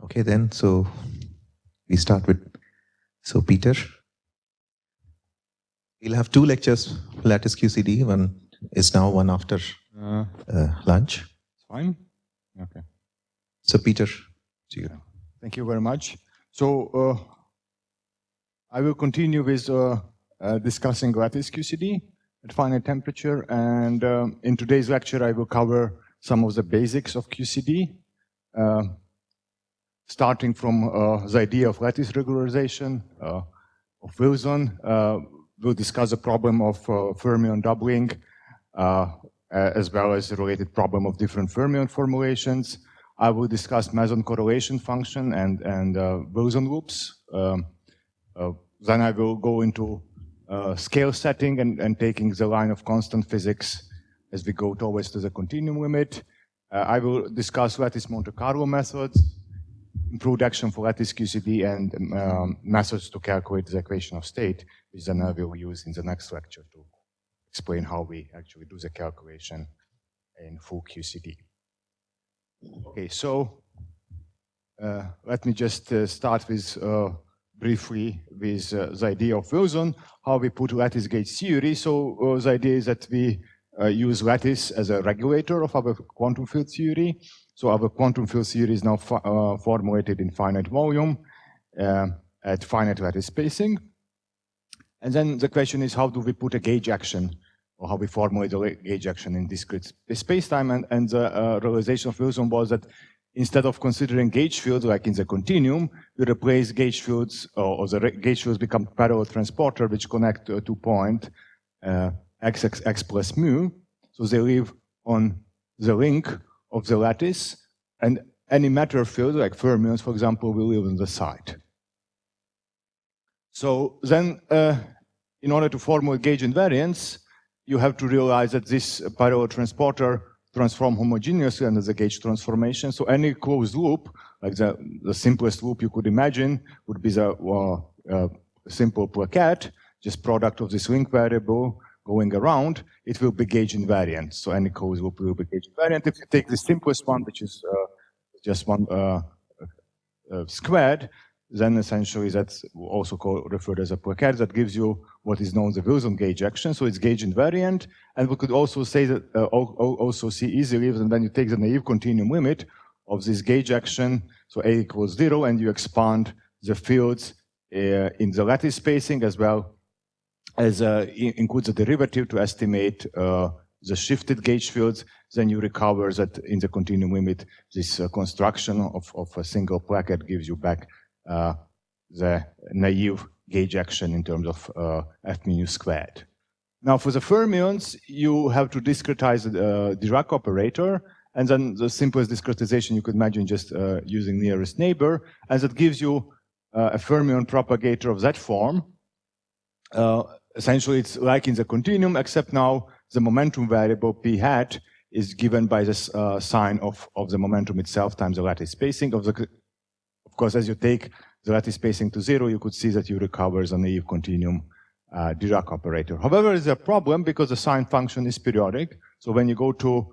Okay, then, so we start with, Peter, we'll have 2 lectures, Lattice QCD, one is now, one after lunch. Fine. Okay. So Peter, to you. Thank you very much. So I will continue with discussing Lattice QCD at finite temperature, and in today's lecture I will cover some of the basics of QCD, starting from the idea of lattice regularization of Wilson. We'll discuss the problem of fermion doubling, as well as the related problem of different fermion formulations. I will discuss meson correlation function and Wilson loops. Then I will go into scale setting and taking the line of constant physics as we go towards to the continuum limit. I will discuss lattice Monte Carlo methods, improved action for lattice QCD, and methods to calculate the equation of state, which then I will use in the next lecture to explain how we actually do the calculation in full QCD. Okay, so let me just start with briefly with the idea of Wilson, how we put lattice gauge theory. So the idea is that we use lattice as a regulator of our quantum field theory. So our quantum field theory is now formulated in finite volume at finite lattice spacing. And then the question is, how do we put a gauge action, or how we formulate a gauge action in discrete spacetime? And the realization of Wilson was that instead of considering gauge fields like in the continuum, we replace gauge fields, or the gauge fields become parallel transporter which connect to a 2-point x plus mu. So they live on the link of the lattice, and any matter field like fermions, for example, will live on the side. So then, in order to formulate gauge invariance, you have to realize that this parallel transporter transforms homogeneously under the gauge transformation. So any closed loop, like the simplest loop you could imagine, would be the simple plaquette, just product of this link variable going around. It will be gauge invariant. So any closed loop will be gauge invariant. If you take the simplest one, which is just one squared, then essentially that's also referred as a plaquette. That gives you what is known as the Wilson gauge action. So it's gauge invariant. And we could also say that, also see easily, and then you take the naive continuum limit of this gauge action, so A equals 0, and you expand the fields in the lattice spacing as well as includes a derivative to estimate the shifted gauge fields. Then you recover that in the continuum limit, this construction of a single plaquette gives you back the naive gauge action in terms of f mu squared. Now for the fermions, you have to discretize the Dirac operator, and then the simplest discretization you could imagine just using nearest neighbor, and that gives you a fermion propagator of that form. Essentially it's like in the continuum, except now the momentum variable p hat is given by this sign of the momentum itself times the lattice spacing of the. Of course, as you take the lattice spacing to 0, you could see that you recover the naive continuum Dirac operator. However, there's a problem because the sign function is periodic. So when you go to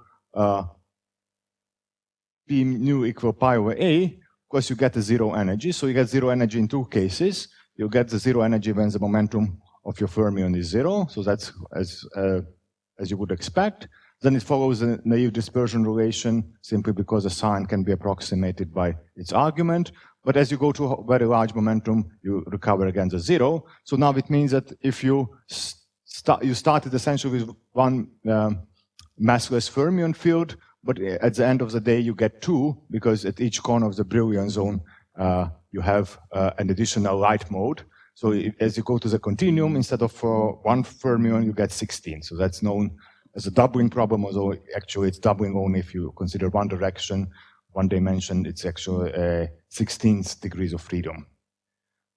p nu equal pi over a, of course you get a 0 energy. So you get 0 energy in 2 cases. You get the 0 energy when the momentum of your fermion is 0. So that's as you would expect. Then it follows a naive dispersion relation simply because the sign can be approximated by its argument. But as you go to a very large momentum, you recover again the 0. So now it means that if you started essentially with one massless fermion field, but at the end of the day you get 2, because at each corner of the Brillouin zone you have an additional light mode. So as you go to the continuum, instead of one fermion, you get 16. So that's known as a doubling problem, although actually it's doubling only if you consider one direction, one dimension. It's actually 16 degrees of freedom.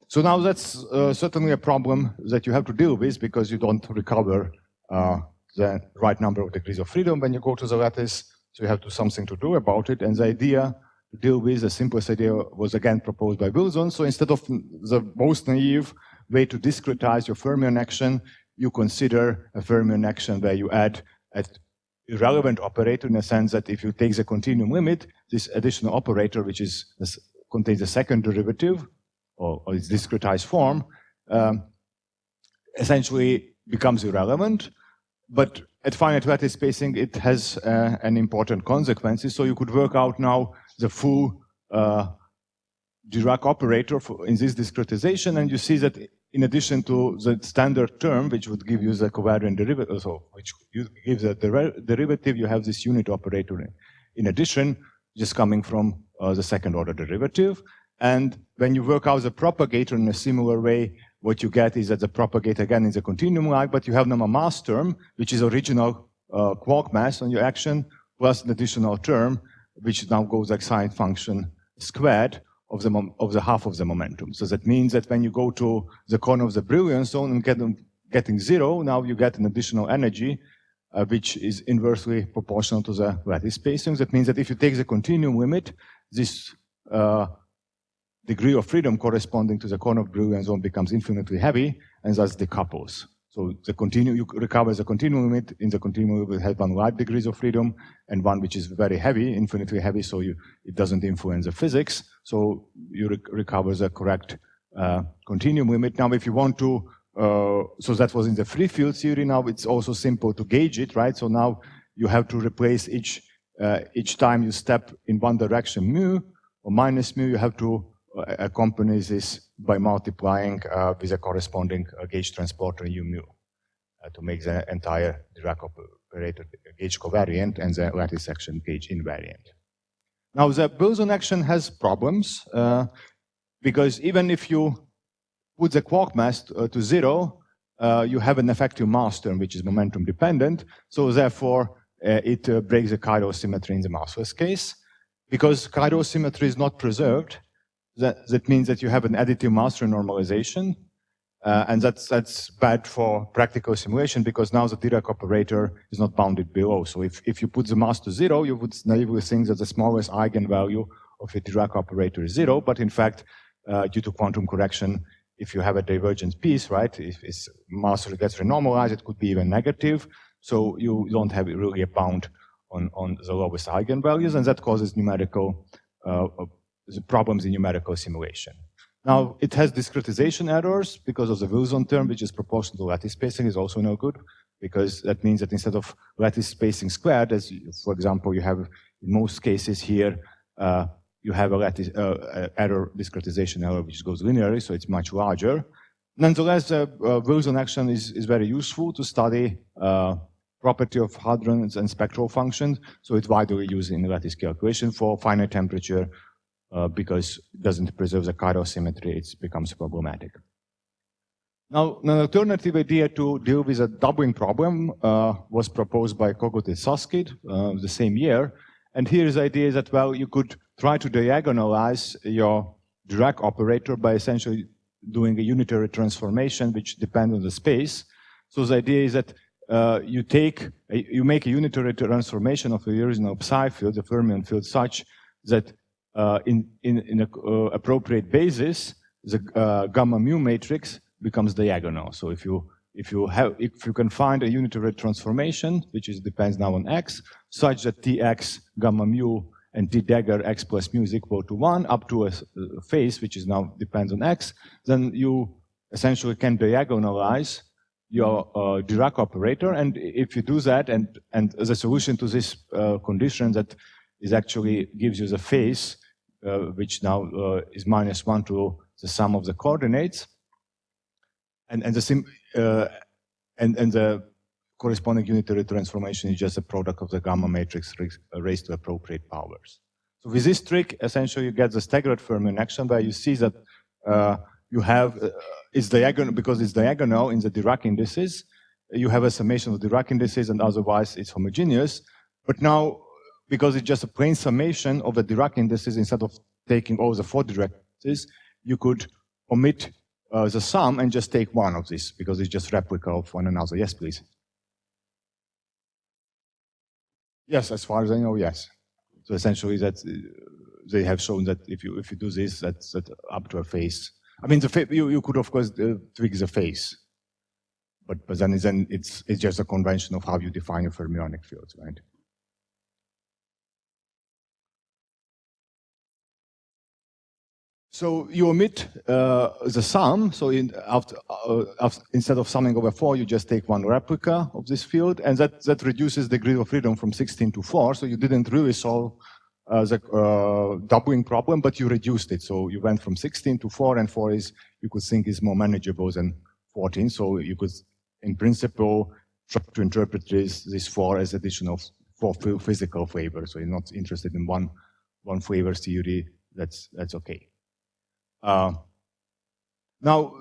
So now that's certainly a problem that you have to deal with, because you don't recover the right number of degrees of freedom when you go to the lattice. So you have to do something to do about it. And the idea to deal with, the simplest idea, was again proposed by Wilson. So instead of the most naive way to discretize your fermion action, you consider a fermion action where you add an irrelevant operator, in a sense that if you take the continuum limit, this additional operator, which is contains a second derivative, or its discretized form, essentially becomes irrelevant. But at finite lattice spacing, it has an important consequences. So you could work out now the full Dirac operator in this discretization, and you see that in addition to the standard term, which would give you the covariant derivative, so which gives a derivative, you have this unit operator in addition, just coming from the second order derivative. And when you work out the propagator in a similar way, what you get is that the propagator again is a continuum-like, but you have now a mass term, which is original quark mass on your action, plus an additional term, which now goes like sine function squared of the half of the momentum. So that means that when you go to the corner of the brilliance zone and getting zero, now you get an additional energy, which is inversely proportional to the lattice spacing. That means that if you take the continuum limit, this degree of freedom corresponding to the corner of brilliance zone becomes infinitely heavy, and thus decouples. So you recover the continuum limit. In the continuum limit, you have one light degrees of freedom and one which is very heavy, infinitely heavy, so it doesn't influence the physics. So you recover the correct continuum limit. Now, if you want to, so that was in the free field theory. Now it's also simple to gauge it, right? So now you have to replace each time you step in one direction mu or minus mu, you have to accompany this by multiplying with a corresponding gauge transporter u mu to make the entire Dirac operator gauge covariant and the lattice action gauge invariant. Now the Wilson action has problems because even if you put the quark mass to zero, you have an effective mass term which is momentum dependent. So therefore it breaks the chiral symmetry in the massless case. Because chiral symmetry is not preserved, that means that you have an additive mass renormalization, and that's bad for practical simulation because now the Dirac operator is not bounded below. So if you put the mass to zero, you would naively think that the smallest eigenvalue of a Dirac operator is zero, but in fact, due to quantum correction, if you have a divergent piece, right, if its mass gets renormalized, it could be even negative, so you don't have really a bound on the lowest eigenvalues, and that causes numerical problems in numerical simulation. Now, it has discretization errors because of the Wilson term, which is proportional to lattice spacing, is also no good, because that means that instead of lattice spacing squared, as for example, you have in most cases here, you have a lattice error, discretization error, which goes linearly, so it's much larger. Nonetheless, Wilson action is very useful to study property of hadrons and spectral functions, so it's widely used in lattice calculation for finite temperature because it doesn't preserve the chiral symmetry, it becomes problematic. Now, an alternative idea to deal with a doubling problem was proposed by Kogut and Susskind the same year, and here is the idea that, well, you could try to diagonalize your Dirac operator by essentially doing a unitary transformation which depends on the space. So the idea is that you make a unitary transformation of the original psi field, the fermion field, such that in an appropriate basis, the gamma mu matrix becomes diagonal. So if you can find a unitary transformation, which depends now on x, such that Tx gamma mu and T dagger x plus mu is equal to 1 up to a phase which is now depends on x, then you essentially can diagonalize your Dirac operator. And if you do that, and as a solution to this condition that is actually gives you the phase, which now is -1 to the sum of the coordinates, and the corresponding unitary transformation is just a product of the gamma matrix raised to appropriate powers. So with this trick, essentially you get the staggered fermion action where you see that you have, it's diagonal, because it's diagonal in the Dirac indices, you have a summation of Dirac indices and otherwise it's homogeneous. But now, because it's just a plain summation of the Dirac indices, instead of taking all the 4 Dirac indices, you could omit the sum and just take one of these, because it's just replica of one another. Yes, please. Yes, as far as I know, yes. So essentially, that they have shown that if you do this, that's up to a phase. I mean, you could of course tweak the phase, but then it's just a convention of how you define a fermionic field, right? So you omit the sum. So instead of summing over 4, you just take one replica of this field, and that reduces the degree of freedom from 16 to 4. So you didn't really solve the doubling problem, but you reduced it. So you went from 16 to 4, and 4 is, you could think, is more manageable than 14. So you could, in principle, try to interpret this 4 as additional 4 physical flavors. So you're not interested in one flavor theory. That's okay. Now,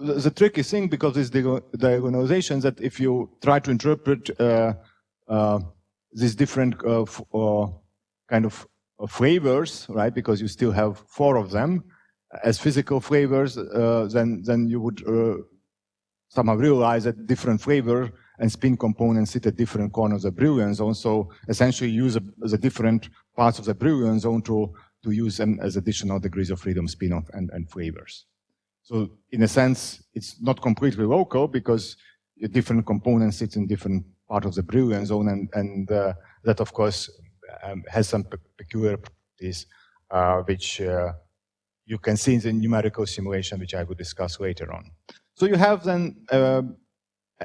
the tricky thing, because it's diagonalization, that if you try to interpret these different kind of flavors, right, because you still have 4 of them as physical flavors, then you would somehow realize that different flavor and spin components sit at different corners of the Brillouin zone. So essentially use the different parts of the Brillouin zone to use them as additional degrees of freedom spin-off and flavors. So in a sense, it's not completely local because different components sit in different parts of the Brillouin zone, and that of course has some peculiar properties which you can see in the numerical simulation, which I will discuss later on. So you have then a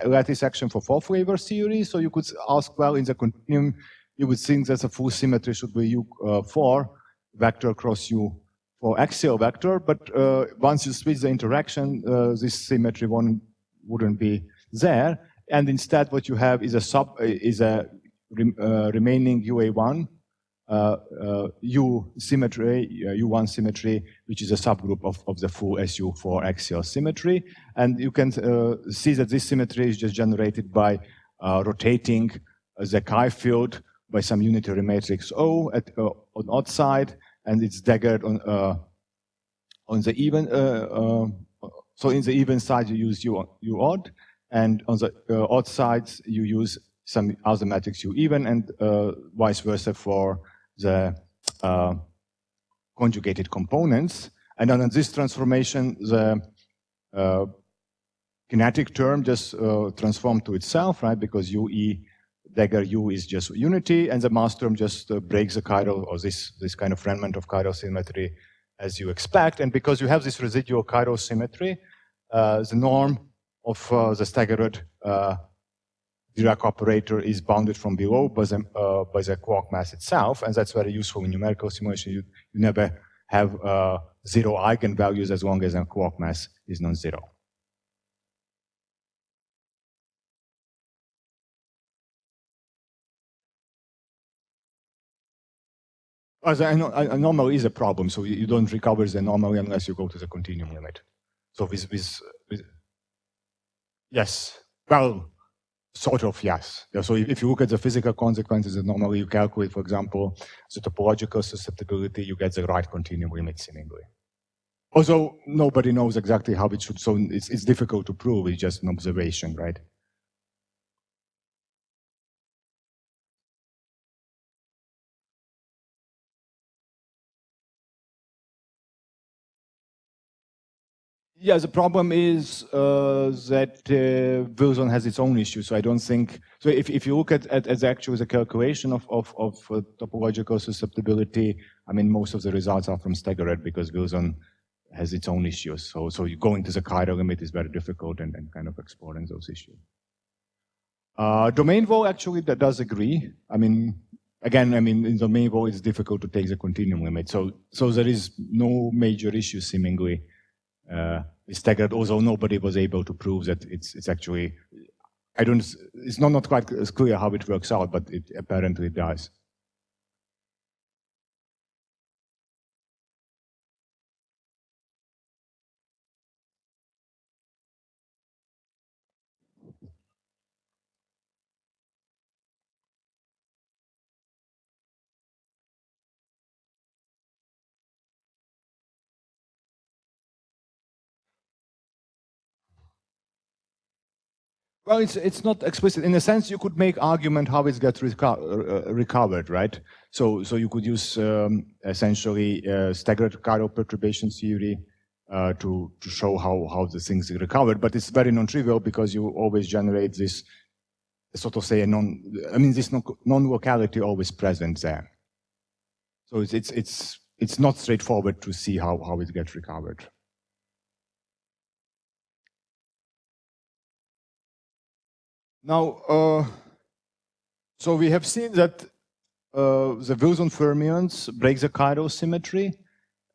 lattice action for 4 flavor theory. So you could ask, well, in the continuum, you would think that a full symmetry should be U4 vector cross U4 axial vector, but once you switch the interaction, this symmetry wouldn't be there, and instead what you have is a remaining UA1 U symmetry, U1 symmetry, which is a subgroup of the full SU4 axial symmetry, and you can see that this symmetry is just generated by rotating the chi field by some unitary matrix O on odd side, and it's daggered on the even. So in the even side you use U odd, and on the odd sides you use some other matrix U even, and vice versa for the conjugated components. And then on this transformation, the kinetic term just transformed to itself, right? Because UE dagger U is just unity, and the mass term just breaks the chiral, or this kind of remnant of chiral symmetry as you expect. And because you have this residual chiral symmetry, the norm of the staggered Dirac operator is bounded from below by the quark mass itself, and that's very useful in numerical simulation. You never have 0 eigenvalues as long as a quark mass is non-zero. The anomaly is a problem, so you don't recover the anomaly unless you go to the continuum limit. So yes, well, sort of, yes. So if you look at the physical consequences, normally you calculate, for example, the topological susceptibility, you get the right continuum limit seemingly. Although nobody knows exactly how it should, so it's difficult to prove, it's just an observation, right? Yeah, the problem is that Wilson has its own issues, so I don't think, so if you look at actually the calculation of topological susceptibility, I mean, most of the results are from staggered because Wilson has its own issues. So you go into the chiral limit is very difficult and kind of exploring those issues. Domain wall actually that does agree. I mean, again, I mean, in domain wall it's difficult to take the continuum limit. So there is no major issue seemingly. Staggered, although nobody was able to prove that it's actually, it's not quite as clear how it works out, but it apparently does. Well, it's not explicit. In a sense, you could make argument how it gets recovered, right? So you could use essentially staggered chiral perturbation theory to show how the things are recovered, but it's very non-trivial because you always generate this sort of say this non-locality always present there. So it's it's not straightforward to see how it gets recovered. Now, so we have seen that the Wilson fermions break the chiral symmetry.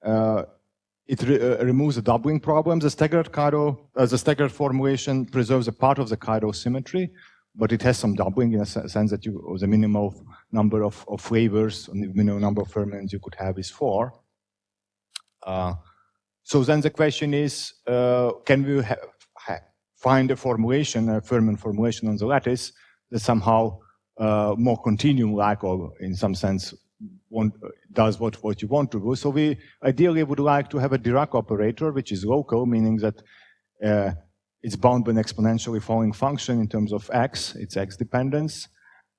It removes the doubling problem. The staggered formulation preserves a part of the chiral symmetry, but it has some doubling in a sense that the minimal number of flavors, the minimum number of fermions you could have is 4. So then the question is, can we find a fermion formulation on the lattice that somehow more continuum-like, or in some sense does what you want to do. So we ideally would like to have a Dirac operator, which is local, meaning that it's bound by an exponentially falling function in terms of x, its x dependence.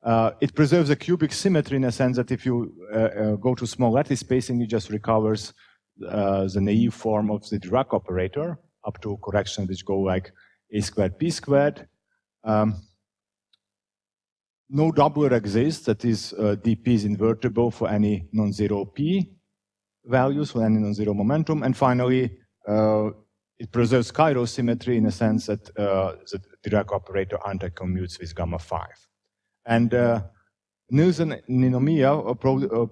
It preserves a cubic symmetry in a sense that if you go to small lattice spacing, it just recovers the naive form of the Dirac operator up to corrections which go like a squared p squared. No doubler exists, that is, dp is invertible for any non-zero p values, for any non-zero momentum. And finally, it preserves chiral symmetry in a sense that the Dirac operator anti-commutes with gamma 5. And Niels and Ninomiya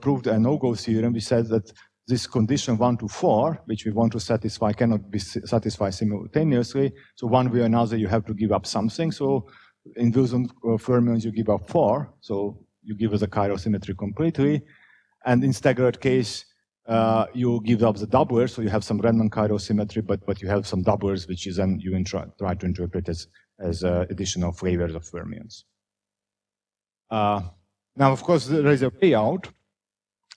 proved a no-go theorem, which says that this condition 1 to 4, which we want to satisfy, cannot be satisfied simultaneously. So one way or another, you have to give up something. So in Wilson fermions, you give up 4, so you give us a chiral symmetry completely. And in staggered case, you give up the doubler, so you have some random chiral symmetry, but you have some doublers, which is then you try to interpret as additional flavors of fermions. Now, of course, there is a way out,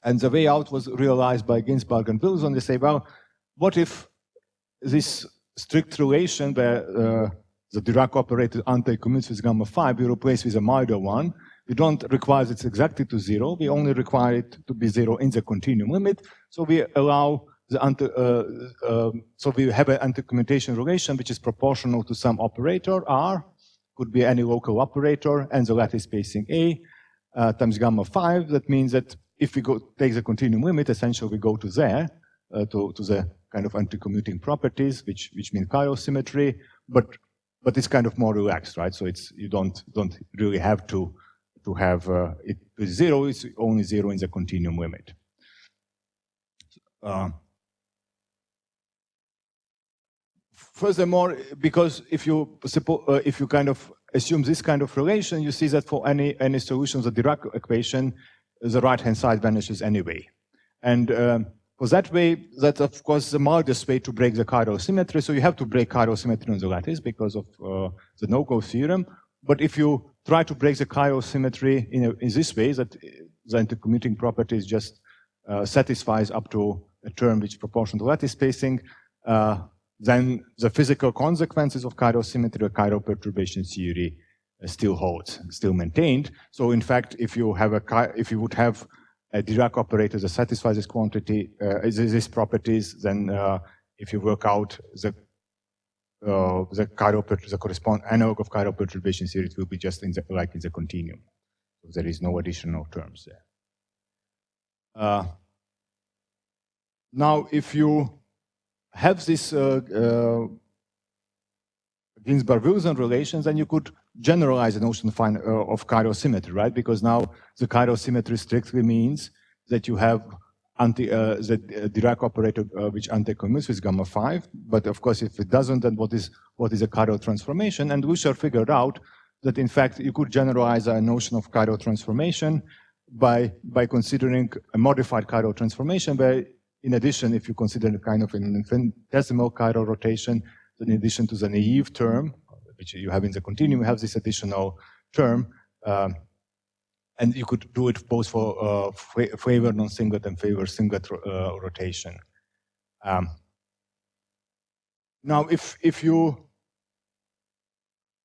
and the way out was realized by Ginsparg and Wilson. They say, well, what if this strict relation where the Dirac operator anti-commutes with gamma 5, we replace with a milder one. We don't require it exactly to 0. We only require it to be 0 in the continuum limit. So we allow so we have an anti-commutation relation which is proportional to some operator R, could be any local operator, and the lattice spacing A times gamma 5. That means that if we take the continuum limit, essentially we go to there, to the kind of anti-commuting properties, which mean chiral symmetry, but it's kind of more relaxed, right? So you don't really have to have it with 0. It's only 0 in the continuum limit. Furthermore, because if you kind of assume this kind of relation, you see that for any solution of the Dirac equation, the right-hand side vanishes anyway. And for that way, that's of course the mildest way to break the chiral symmetry. So you have to break chiral symmetry on the lattice because of the no-go theorem. But if you try to break the chiral symmetry in this way, that the anti-commuting properties just satisfies up to a term which is proportional to lattice spacing, then the physical consequences of chiral symmetry or chiral perturbation theory still holds, still maintained. So in fact, if you would have a Dirac operator that satisfies this quantity, these properties, then if you work out the corresponding analog of chiral perturbation theory, it will be just like in the continuum. So there is no additional terms there. Now, if you have this Ginsparg-Wilson relations, then you could generalize the notion of chiral symmetry, right? Because now the chiral symmetry strictly means that you have the Dirac operator which anti-commutes with gamma 5. But of course, if it doesn't, then what is a chiral transformation? And Lucia figured out that in fact you could generalize a notion of chiral transformation by considering a modified chiral transformation, where in addition, if you consider a kind of an infinitesimal chiral rotation, then in addition to the naive term, which you have in the continuum, you have this additional term, and you could do it both for favor non-singlet and favor singlet rotation. Now, if you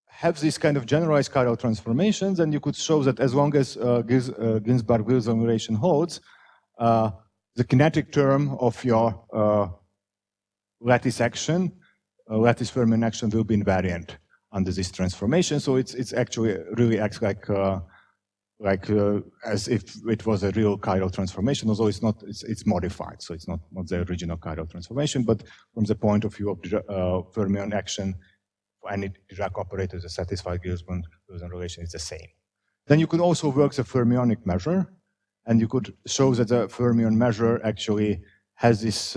have this kind of generalized chiral transformations, then you could show that as long as Ginsparg-Wilson relation holds, the kinetic term of your lattice action, lattice fermion action, will be invariant under this transformation. So it's actually really acts like like as if it was a real chiral transformation, although it's not, it's modified, so it's not the original chiral transformation, but from the point of view of fermion action, for any Dirac operator that satisfies Ginsparg-Wilson relation is the same. Then you could also work the fermionic measure, and you could show that the fermion measure actually has this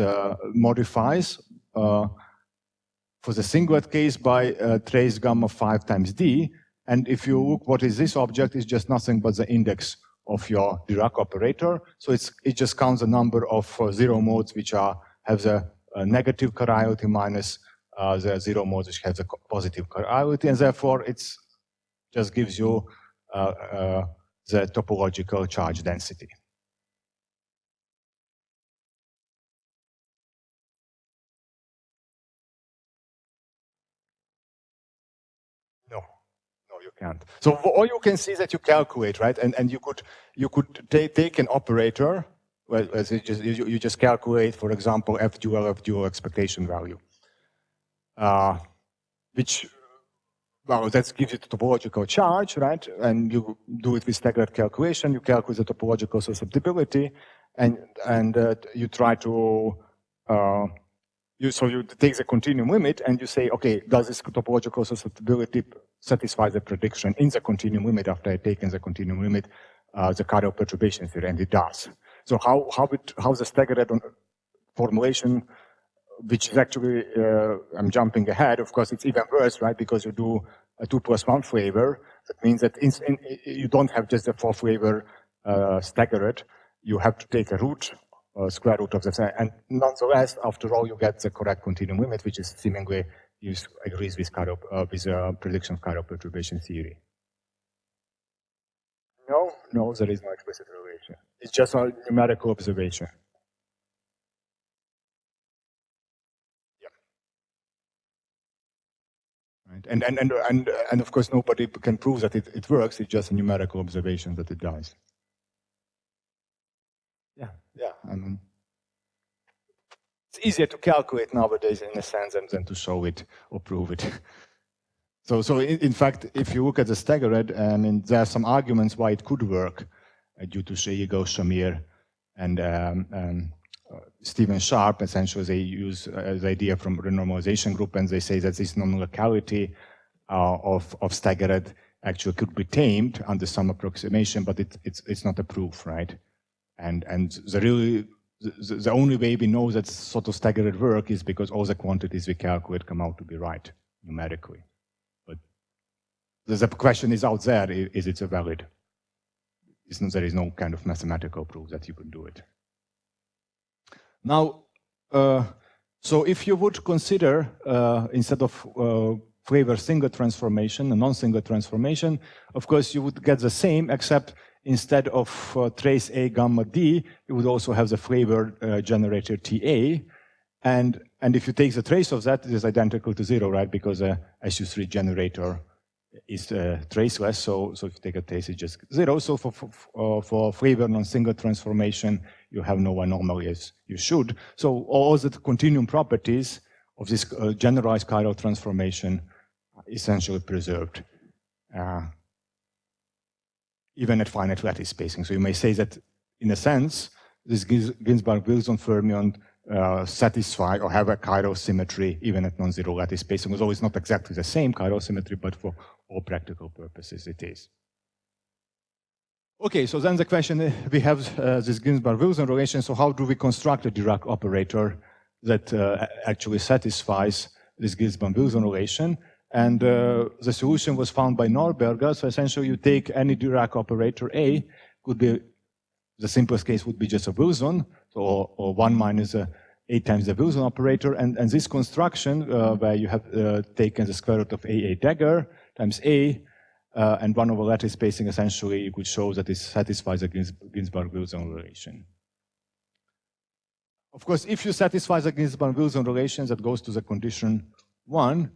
modifies for the singlet case by trace gamma 5 times d. And if you look what is this object, it's just nothing but the index of your Dirac operator. So it just counts the number of zero modes which have the negative chirality minus the zero modes which have the positive chirality, and therefore it's just gives you the topological charge density. No, you can't. So all you can see is that you calculate, right? And you could take an operator. Well, you just calculate, for example, F dual expectation value, which, well, that gives you the topological charge, right? And you do it with staggered calculation. You calculate the topological susceptibility, and you try to so you take the continuum limit and you say, okay, does this topological susceptibility satisfy the prediction in the continuum limit after I've taken the continuum limit, the chiral perturbation theory, and it does. So how the staggered formulation, which is actually, I'm jumping ahead, of course it's even worse, right? Because you do a 2+1 flavor. That means that you don't have just a 4 flavor staggered. You have to take a root, square root of the, and nonetheless, after all, you get the correct continuum limit, which is seemingly agrees with prediction of chiral perturbation theory. No, there is no explicit relation. It's just a numerical observation. Right. And of course, nobody can prove that it works. It's just a numerical observation that it does. Yeah. I mean, it's easier to calculate nowadays in a sense than to show it or prove it. So in fact, if you look at the staggered, I mean, there are some arguments why it could work due to Sheigo, Shamir, and Stephen Sharp. Essentially, they use the idea from renormalization group, and they say that this non-locality of staggered actually could be tamed under some approximation, but it's not a proof, right? And the only way we know that sort of staggered work is because all the quantities we calculate come out to be right numerically. But the question is out there: is it a valid? There is no kind of mathematical proof that you can do it. Now, so if you would consider, instead of flavor single transformation, a non-single transformation, of course you would get the same, except instead of trace A gamma D, you would also have the flavor generator TA. And if you take the trace of that, it is identical to 0, right? Because SU3 generator is traceless, so if you take a trace, it's just 0. So for flavor non-single transformation, you have no anomaly as you should. So all the continuum properties of this generalized chiral transformation are essentially preserved, even at finite lattice spacing. So you may say that, in a sense, this Ginsparg-Wilson fermion satisfy or have a chiral symmetry even at non-zero lattice spacing, although it's not exactly the same chiral symmetry, but for all practical purposes it is. Okay, so then the question, we have this Ginsparg-Wilson relation, so how do we construct a Dirac operator that actually satisfies this Ginsparg-Wilson relation? And the solution was found by Norberger. So essentially you take any Dirac operator A, could be, the simplest case would be just a Wilson, so, or 1 minus A times the Wilson operator, and this construction where you have taken the square root of AA dagger times A, and 1 over lattice spacing, essentially you could show that this satisfies the Ginsparg-Wilson relation. Of course, if you satisfy the Ginsparg-Wilson relation, that goes to the condition 1,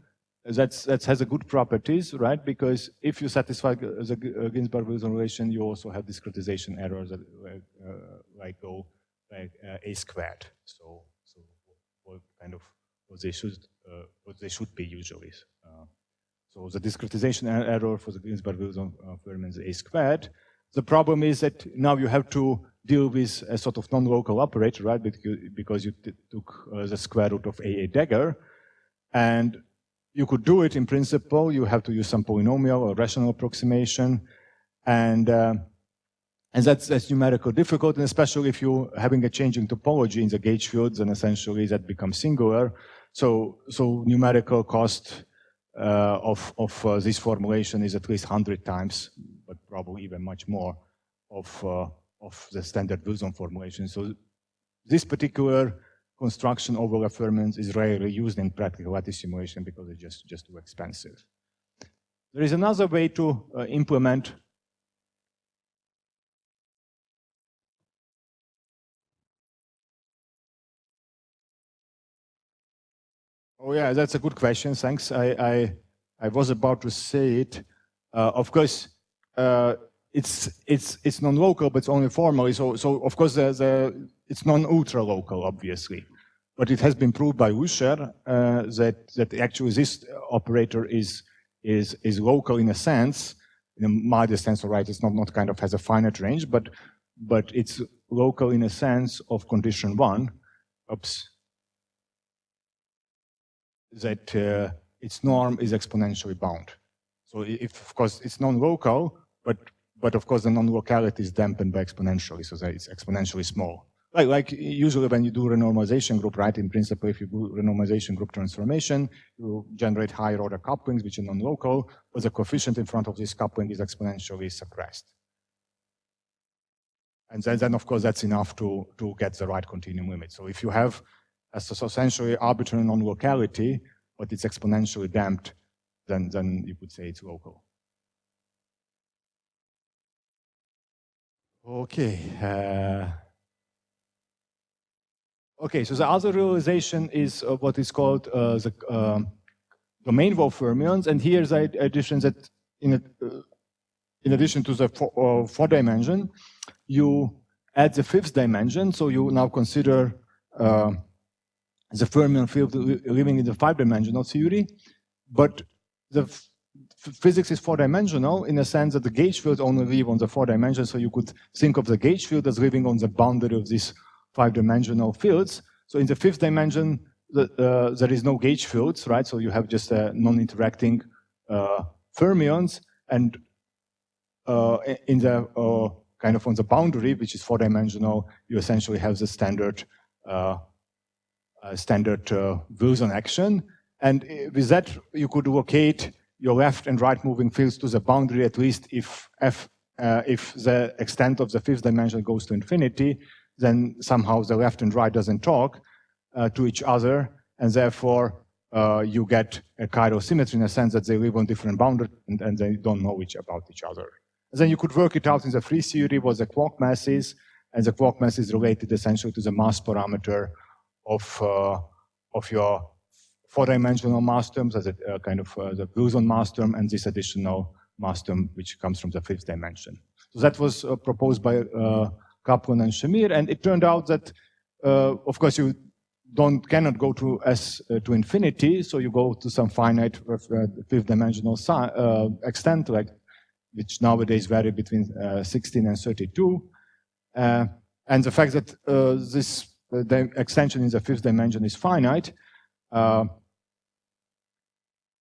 that has a good properties, right? Because if you satisfy the Ginsparg-Wilson relation, you also have discretization errors that like go like A squared. So what kind of what they should be usually. So the discretization error for the Ginsparg-Wilson fermion is A squared. The problem is that now you have to deal with a sort of non-local operator, right? Because you took the square root of a dagger, and you could do it in principle. You have to use some polynomial or rational approximation, and that's numerical difficult, and especially if you're having a changing topology in the gauge fields, and essentially that becomes singular. So numerical cost of this formulation is at least 100 times, but probably even much more of the standard Wilson formulation. So this particular construction over fermions is rarely used in practical lattice simulation because it's just too expensive. There is another way to implement Oh yeah, that's a good question. Thanks. I was about to say it. Of course, it's non-local, but it's only formally. So of course, it's non-ultra local, obviously. But it has been proved by Usher that actually this operator is local in a sense, in a mild sense, right? It's not kind of has a finite range, but it's local in a sense of condition one. Oops. That its norm is exponentially bound. So if, of course, it's non-local, but of course the non-locality is dampened by exponentially, so that it's exponentially small. Like usually when you do renormalization group, right, in principle, if you do renormalization group transformation, you generate higher order couplings, which are non-local, but the coefficient in front of this coupling is exponentially suppressed. And then of course, that's enough to get the right continuum limit. So if you have as essentially arbitrary non-locality, but it's exponentially damped, then you could say it's local. Okay. Okay, so the other realization is what is called the domain wall fermions, and here's the addition that in addition to the four dimension, you add the fifth dimension, so you now consider the fermion field living in the five-dimensional theory, but the physics is four-dimensional in the sense that the gauge fields only live on the four dimensions, so you could think of the gauge field as living on the boundary of these five-dimensional fields. So in the fifth dimension, there is no gauge fields, right? So you have just non-interacting fermions, and in the kind of on the boundary, which is four-dimensional, you essentially have the standard Wilson action. And with that, you could locate your left and right moving fields to the boundary, at least if the extent of the fifth dimension goes to infinity, then somehow the left and right doesn't talk to each other, and therefore you get a chiral symmetry in a sense that they live on different boundaries and they don't know about each other. And then you could work it out in the free theory what the quark mass is, and the quark mass is related essentially to the mass parameter of your four-dimensional mass terms as a kind of the Wilson mass term, and this additional mass term which comes from the fifth dimension. So that was proposed by Kaplan and Shamir, and it turned out that of course you cannot go to to infinity, so you go to some finite fifth dimensional extent, like which nowadays vary between 16 and 32, and the fact that the extension in the fifth dimension is finite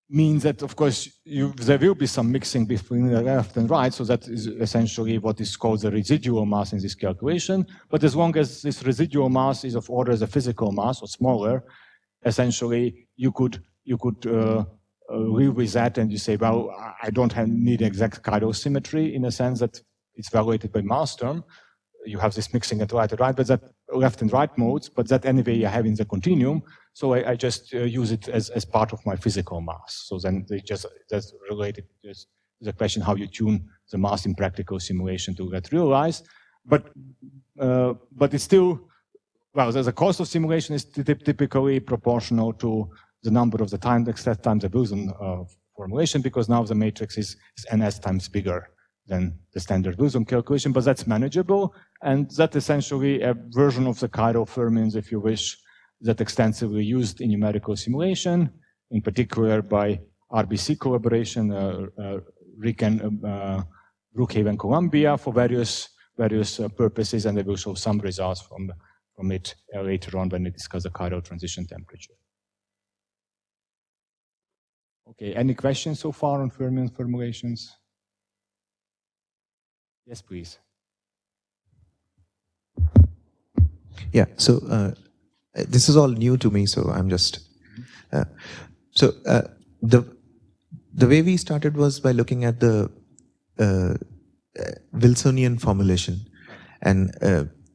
means that, of course, there will be some mixing between the left and right, so that is essentially what is called the residual mass in this calculation. But as long as this residual mass is of order as a physical mass or smaller, essentially you could live with that, and you say, well, I don't need exact chiral symmetry in a sense that it's evaluated by mass term. You have this mixing at right and right, but that left and right modes, but that anyway you have in the continuum. So I just use it as part of my physical mass. So then that's related to the question how you tune the mass in practical simulation to get realized. But it's still, well, the cost of simulation is typically proportional to the number of the time except times the Wilson formulation, because now the matrix is ns times bigger than the standard Wilson calculation, but that's manageable, and that's essentially a version of the chiral fermions, if you wish, that extensively used in numerical simulation, in particular by RBC collaboration. Rick and Brookhaven, Columbia for various purposes, and I will show some results from it later on when we discuss the chiral transition temperature. Okay, any questions so far on fermion formulations? Yes, please. Yeah, so this is all new to me, so I'm just... the way we started was by looking at the Wilsonian formulation, and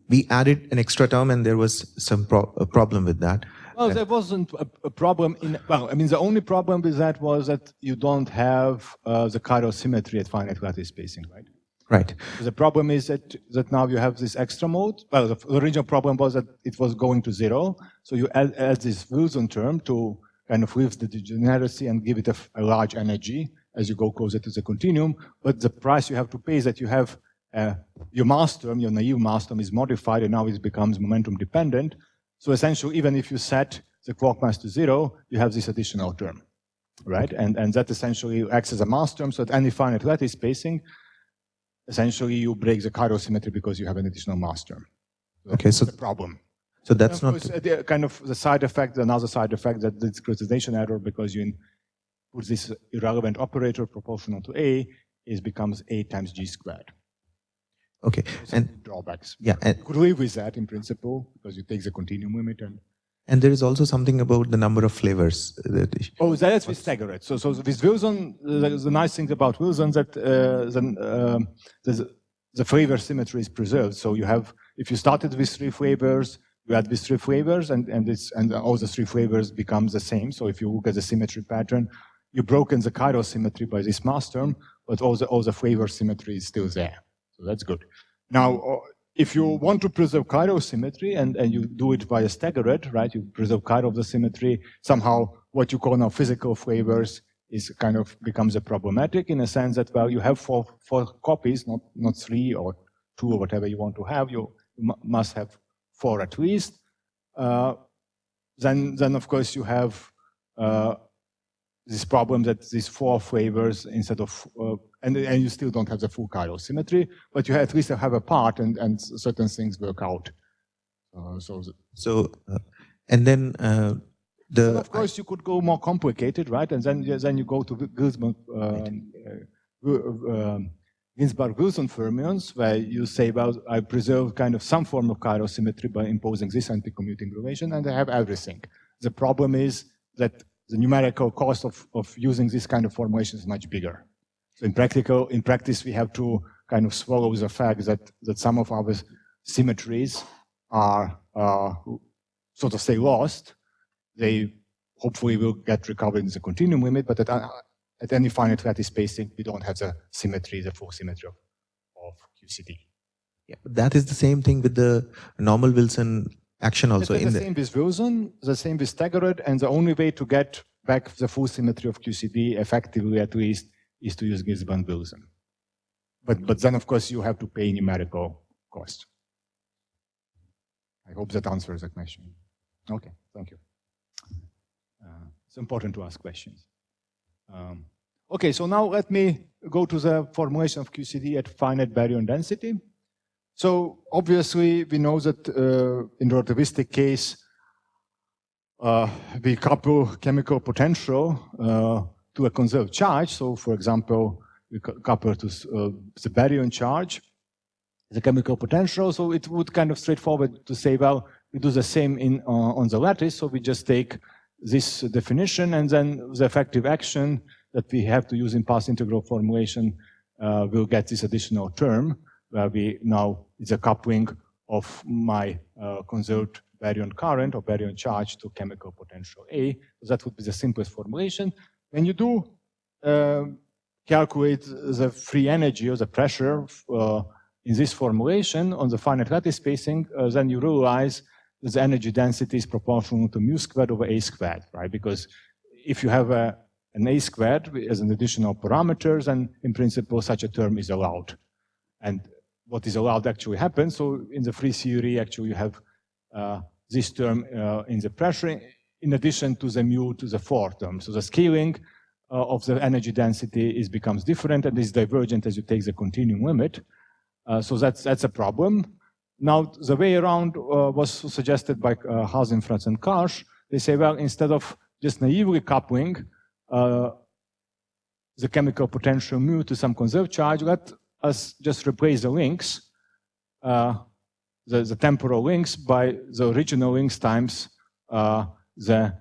we added an extra term, and there was some problem with that. Well, there wasn't a problem well, I mean, the only problem with that was that you don't have the chiral symmetry at finite lattice spacing, right? Right. The problem is that now you have this extra mode. Well, the original problem was that it was going to 0, so you add this Wilson term to kind of lift the degeneracy and give it a large energy as you go closer to the continuum. But the price you have to pay is that you have your mass term, your naive mass term is modified, and now it becomes momentum dependent. So essentially, even if you set the quark mass to 0, you have this additional term, right? And that essentially acts as a mass term, so at any finite lattice spacing, essentially you break the chiral symmetry because you have an additional mass term. So okay, so the problem. So that's not kind of the side effect. Another side effect that the discretization error, because you put this irrelevant operator proportional to A, becomes A times G squared. Okay, and drawbacks. Yeah, you could live with that in principle because you take the continuum limit and there is also something about the number of flavors. Oh, that's with staggered. So with Wilson, the nice thing about Wilson that the flavor symmetry is preserved. So you have, if you started with 3 flavors, you add these 3 flavors, and all the 3 flavors becomes the same. So if you look at the symmetry pattern, you've broken the chiral symmetry by this mass term, but all the flavor symmetry is still there. So that's good. Now, if you want to preserve chiral symmetry and you do it via staggered, right? You preserve chiral of the symmetry. Somehow, what you call now physical flavors is kind of becomes a problematic in a sense that, well, you have four copies, not 3 or 2 or whatever you want to have. You must have 4 at least. Then of course you have this problem that these 4 flavors instead of and you still don't have the full chiral symmetry, but you at least have a part, and certain things work out. And then of course you could go more complicated, right? And then you go to Ginsparg-Wilson fermions, where you say, well, I preserve kind of some form of chiral symmetry by imposing this anti-commuting relation, and I have everything. The problem is that the numerical cost of using this kind of formulation is much bigger. So in practice, we have to kind of swallow the fact that some of our symmetries are, so to say, lost. They hopefully will get recovered in the continuum limit, but at any finite lattice spacing, we don't have the symmetry, the full symmetry of QCD. Yeah, that is the same thing with the normal Wilson action also. It's the same with Wilson, the same with staggered, and the only way to get back the full symmetry of QCD, effectively at least, is to use Ginsparg-Wilson. But then, of course, you have to pay numerical cost. I hope that answers the question. Okay, thank you. It's important to ask questions. Okay, so now let me go to the formulation of QCD at finite baryon density. So obviously, we know that in relativistic case, we couple chemical potential to a conserved charge. So for example, we couple to the baryon charge, the chemical potential. So it would kind of straightforward to say, well, we do the same on the lattice. So we just take this definition, and then the effective action that we have to use in path integral formulation will get this additional term, where we now, it's a coupling of my conserved baryon current or baryon charge to chemical potential A. So that would be the simplest formulation. When you do calculate the free energy or the pressure in this formulation on the finite lattice spacing, then you realize that the energy density is proportional to mu squared over A squared, right? Because if you have an A squared as an additional parameter, then in principle such a term is allowed. And what is allowed actually happens. So in the free theory, actually you have this term in the pressure in addition to the mu to the 4 term. So the scaling of the energy density becomes different and is divergent as you take the continuum limit. So that's a problem. Now, the way around was suggested by Hasenfratz and Karsh. They say, well, instead of just naively coupling the chemical potential mu to some conserved charge, let us just replace the links, the temporal links, by the original links times the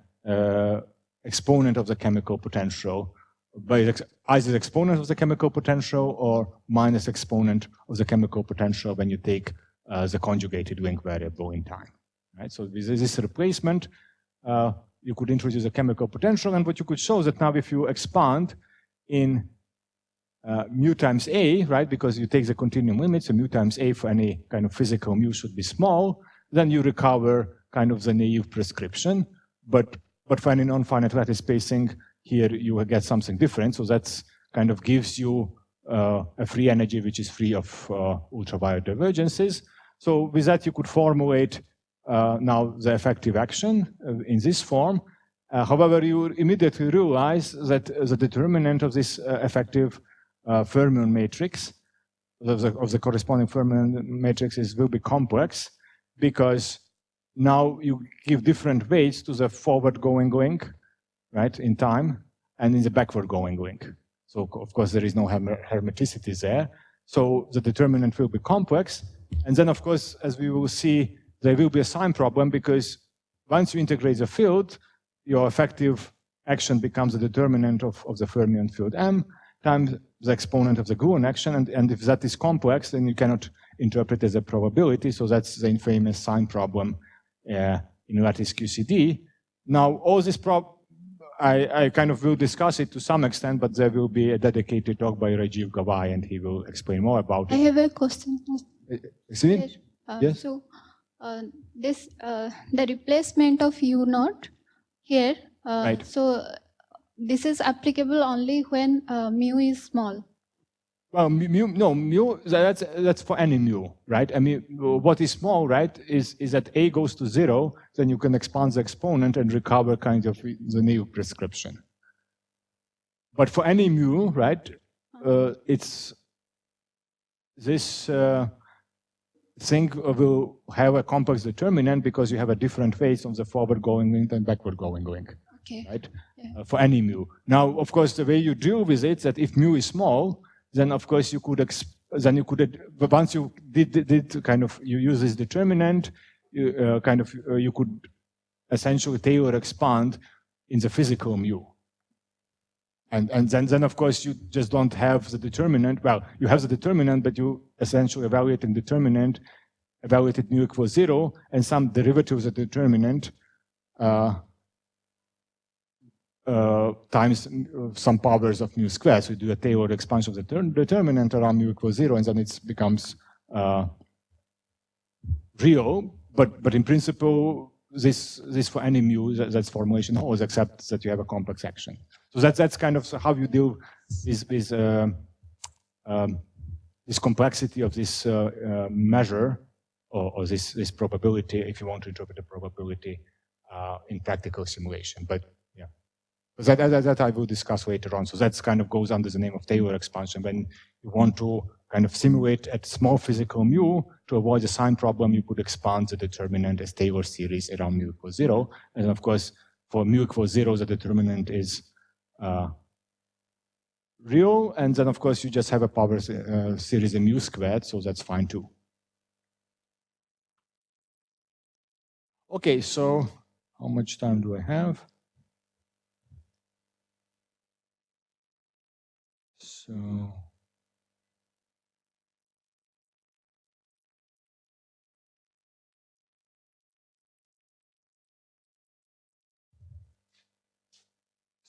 exponent of the chemical potential, by either the exponent of the chemical potential or minus exponent of the chemical potential when you take the conjugated link variable in time. Right? So with this replacement, you could introduce a chemical potential, and what you could show is that now if you expand in mu times a, right, because you take the continuum limit, so mu times a for any kind of physical mu should be small, then you recover kind of the naive prescription, but for any non-finite lattice spacing, here you get something different, so that's kind of gives you a free energy which is free of ultraviolet divergences. So with that you could formulate now the effective action in this form. However, you immediately realize that the determinant of this effective fermion matrix, of the corresponding fermion matrices, will be complex, because now you give different weights to the forward-going link, right, in time, and in the backward-going link. So, of course, there is no hermeticity there. So the determinant will be complex. And then, of course, as we will see, there will be a sign problem, because once you integrate the field, your effective action becomes the determinant of the fermion field M times the exponent of the gluon action. And if that is complex, then you cannot interpret as a probability. So that's the infamous sign problem in Lattice QCD. Now, all this I kind of will discuss it to some extent, but there will be a dedicated talk by Rajiv Gawai, and he will explain more about it. I have a question. Excuse me? Yes. So, the replacement of U naught here. Right. So, this is applicable only when mu is small. Well, mu, that's for any mu, right? I mean, what is small, right, is that a goes to 0, then you can expand the exponent and recover kind of the naive prescription. But for any mu, right, it's this thing will have a complex determinant because you have a different weights of the forward-going link and backward-going link. Okay. Right? Yeah. For any mu. Now, of course, the way you deal with it is that if mu is small, then of course you could, once you did kind of, you use this determinant, you could essentially Taylor expand in the physical mu. And then of course you just don't have the determinant. Well, you have the determinant, but you essentially evaluating determinant, evaluated mu equals 0, and some derivatives of the determinant times some powers of mu squared. So you do a Taylor expansion of the determinant around mu equals 0, and then it becomes real. But in principle, this for any mu, that's formulation holds, except that you have a complex action. So that's kind of how you deal with this complexity of this measure or this probability, if you want to interpret the probability in practical simulation. But yeah, that I will discuss later on. So that's kind of goes under the name of Taylor expansion. When you want to kind of simulate at small physical mu to avoid the sign problem, you could expand the determinant as Taylor series around mu equals 0. And of course, for mu equals 0, the determinant is real. And then of course, you just have a power series in mu squared. So that's fine too. Okay, so how much time do I have? So,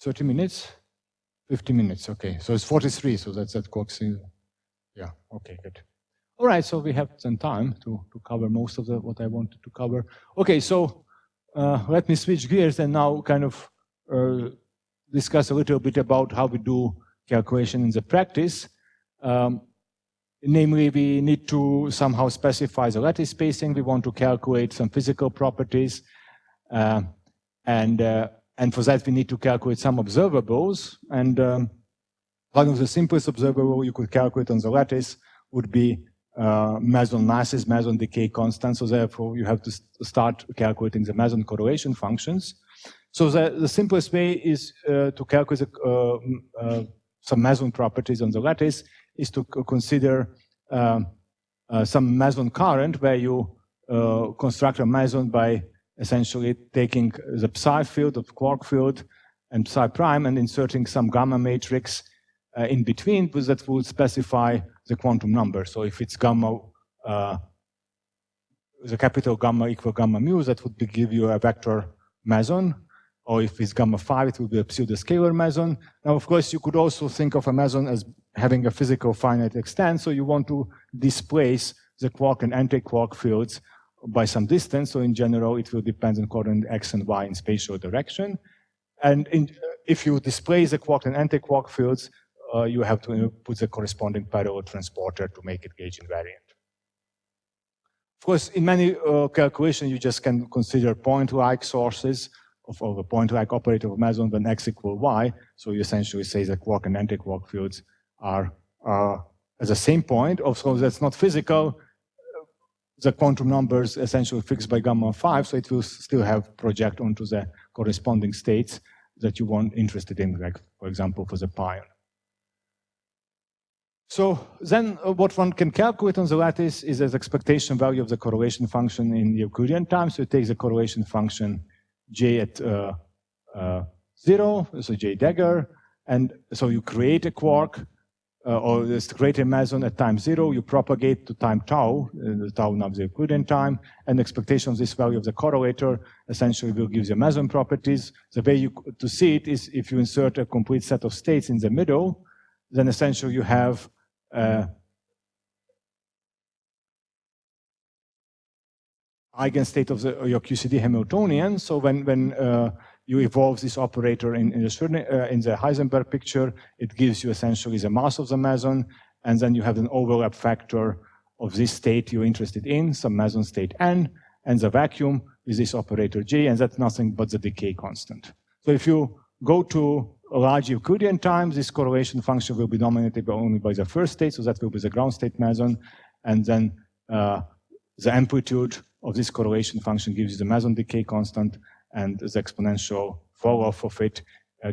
$30 minutes, 50 minutes. Okay, so it's 43. So that's at Quarks. Yeah. Okay, good. All right. So we have some time to cover most of what I wanted to cover. Okay. So let me switch gears and now kind of discuss a little bit about how we do calculation in the practice. Namely, we need to somehow specify the lattice spacing. We want to calculate some physical properties. And And for that, we need to calculate some observables. And one of the simplest observable you could calculate on the lattice would be meson masses, meson decay constants. So therefore, you have to start calculating the meson correlation functions. So the simplest way is to calculate some meson properties on the lattice is to consider some meson current, where you construct a meson by essentially taking the psi field of quark field and psi prime and inserting some gamma matrix in between, because that will specify the quantum number. So if it's gamma, the capital gamma equal gamma mu, that would give you a vector meson. Or if it's gamma 5, it will be a pseudo-scalar meson. Now, of course, you could also think of a meson as having a physical finite extent. So you want to displace the quark and anti-quark fields by some distance. So in general, it will depend on coordinate x and y in spatial direction. And if you displace the quark and anti-quark fields, you have to put the corresponding parallel transporter to make it gauge invariant. Of course, in many calculations, you just can consider point-like sources of a point-like operator of meson when x equals y. So you essentially say that quark and anti-quark fields are at the same point. Also, that's not physical. The quantum numbers essentially fixed by gamma 5, so it will still have project onto the corresponding states that you want interested in, like, for example, for the pion. So then what one can calculate on the lattice is the expectation value of the correlation function in Euclidean time. So it takes the correlation function j at 0, so j dagger, and so you create a quark, or just create a meson at time 0, you propagate to time tau, the tau of the Euclidean time, and the expectation of this value of the correlator essentially will give you meson properties. The way to see it is if you insert a complete set of states in the middle, then essentially you have eigenstate of your QCD Hamiltonian. So when you evolve this operator in the Heisenberg picture, it gives you essentially the mass of the meson, and then you have an overlap factor of this state you're interested in, some meson state n, and the vacuum is this operator j, and that's nothing but the decay constant. So if you go to a large Euclidean time, this correlation function will be dominated only by the first state, so that will be the ground state meson, and then the amplitude of this correlation function gives you the meson decay constant, and the exponential fall-off of it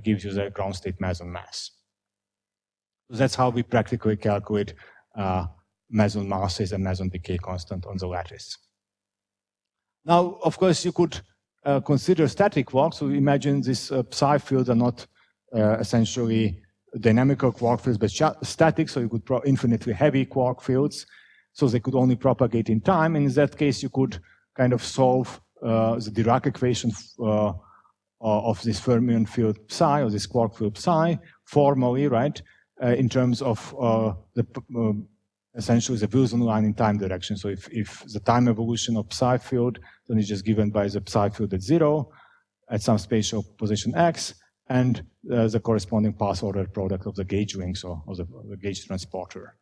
gives you the ground state meson mass. So that's how we practically calculate meson masses and meson decay constant on the lattice. Now, of course, you could consider static quarks. So imagine these psi fields are not essentially dynamical quark fields, but static, so you could infinitely heavy quark fields, so they could only propagate in time. And in that case, you could kind of solve the Dirac equation of this fermion field psi, or this quark field psi, formally, right, in terms of essentially the Wilson line in time direction. So if the time evolution of psi field, then it's just given by the psi field at 0 at some spatial position x, and the corresponding path order product of the gauge links, or the gauge transporter.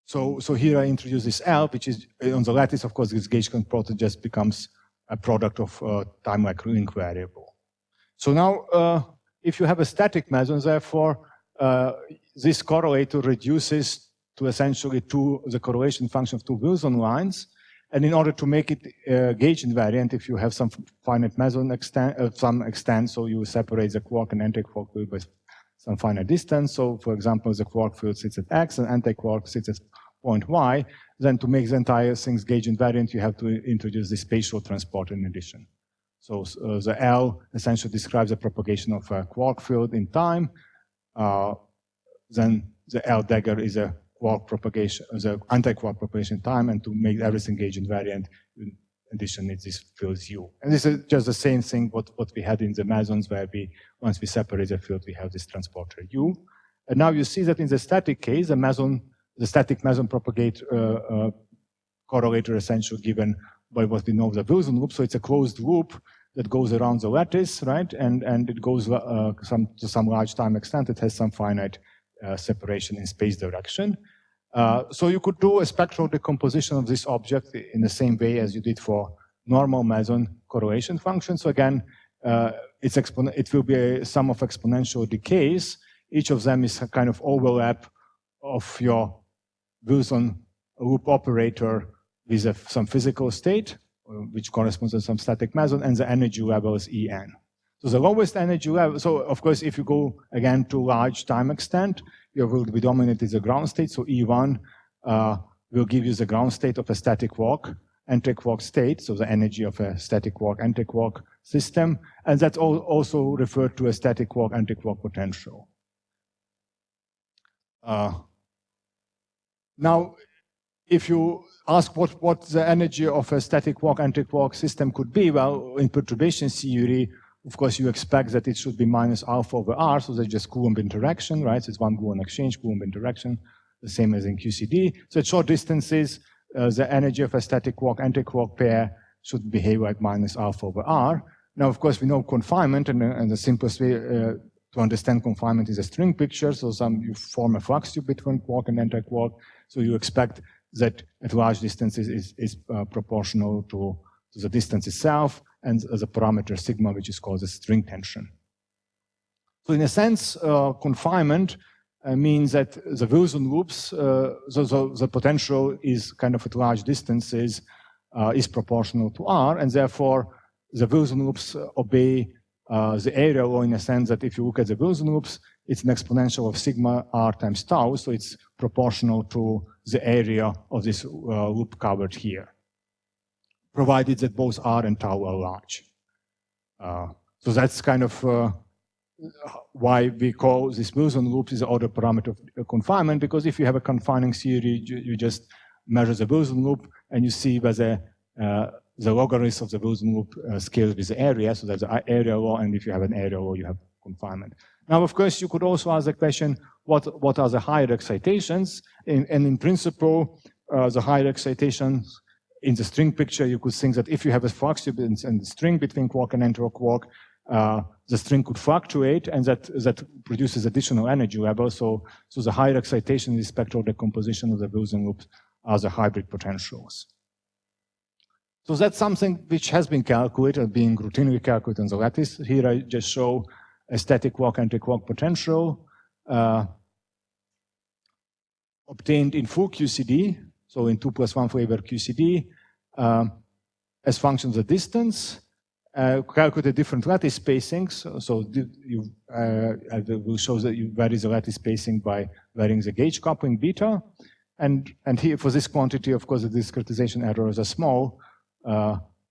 So here I introduce this L, which is on the lattice. Of course, this gauge transporter just becomes a product of time-like link variable. So now, if you have a static meson, therefore, this correlator reduces to essentially the correlation function of two Wilson lines. And in order to make it gauge invariant, if you have some finite meson some extent, so you separate the quark and anti-quark field by some finite distance. So, for example, the quark field sits at x and anti-quark sits at point y. Then to make the entire thing gauge invariant, you have to introduce the spatial transport in addition. So the L essentially describes the propagation of a quark field in time. Then the L dagger is a quark propagation, the anti-quark propagation time, and to make everything gauge invariant, in addition, it's this field U. And this is just the same thing what we had in the mesons, where once we separate the field, we have this transporter U. And now you see that in the static case, the static meson propagate correlator essentially given by what we know the Wilson loop. So it's a closed loop that goes around the lattice, right? And it goes to some large time extent. It has some finite separation in space direction. So you could do a spectral decomposition of this object in the same way as you did for normal meson correlation function. So again, it will be a sum of exponential decays. Each of them is a kind of overlap of your Wilson loop operator with some physical state, which corresponds to some static meson, and the energy level is En. So the lowest energy level, so of course, if you go again to large time extent, you will be dominated the ground state. So E1 will give you the ground state of a static quark, anti-quark state, so the energy of a static quark, anti-quark system. And that's also referred to as static quark, anti-quark potential. Now, if you ask what the energy of a static quark, anti-quark system could be, well, in perturbation theory, of course, you expect that it should be minus alpha over R, so that's just Coulomb interaction, right? So it's one gluon exchange, Coulomb interaction, the same as in QCD. So at short distances, the energy of a static quark, anti-quark pair should behave like minus alpha over R. Now, of course, we know confinement, and the simplest way to understand confinement is a string picture. So you form a flux tube between quark and anti-quark. So you expect that at large distances is proportional to the distance itself and the parameter sigma, which is called the string tension. So in a sense, confinement means that the Wilson loops, so the potential is kind of at large distances is proportional to R, and therefore the Wilson loops obey the area law in a sense that if you look at the Wilson loops, it's an exponential of sigma R times tau, so it's proportional to the area of this loop covered here, provided that both R and tau are large. So that's kind of why we call this Wilson loop is the order parameter of confinement, because if you have a confining theory, you just measure the Wilson loop and you see whether the logarithm of the Wilson loop scales with the area, so that's the area law, and if you have an area law, you have confinement. Now, of course, you could also ask the question, what are the higher excitations? And in principle, the higher excitations in the string picture, you could think that if you have a flux tube and the string between quark and anti-quark, the string could fluctuate, and that produces additional energy level. So the higher excitation in the spectral decomposition of the Wilson loops are the hybrid potentials. So that's something which has been calculated, being routinely calculated on the lattice. Here I just show a static quark anti-quark potential obtained in full QCD, so in 2+1 flavor QCD, as functions of distance, calculate different lattice spacings. So I will show that you vary the lattice spacing by varying the gauge coupling beta. And here for this quantity, of course, the discretization errors are small.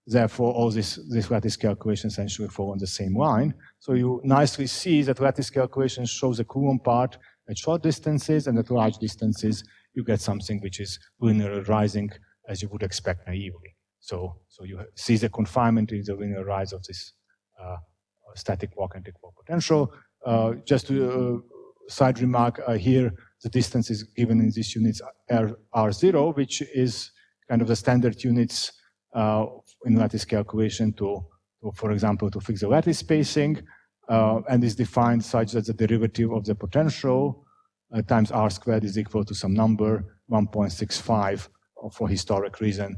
Therefore, all this lattice calculation essentially fall on the same line. So you nicely see that lattice calculation shows the Coulomb part at short distances, and at large distances, you get something which is linearly rising as you would expect naively. So you see the confinement in the linear rise of this static quark anti-quark potential. Just to side remark here, the distance is given in these units R0, which is kind of the standard units in lattice calculation to, for example, to fix the lattice spacing, and is defined such that the derivative of the potential times R squared is equal to some number, 1.65, for historic reason.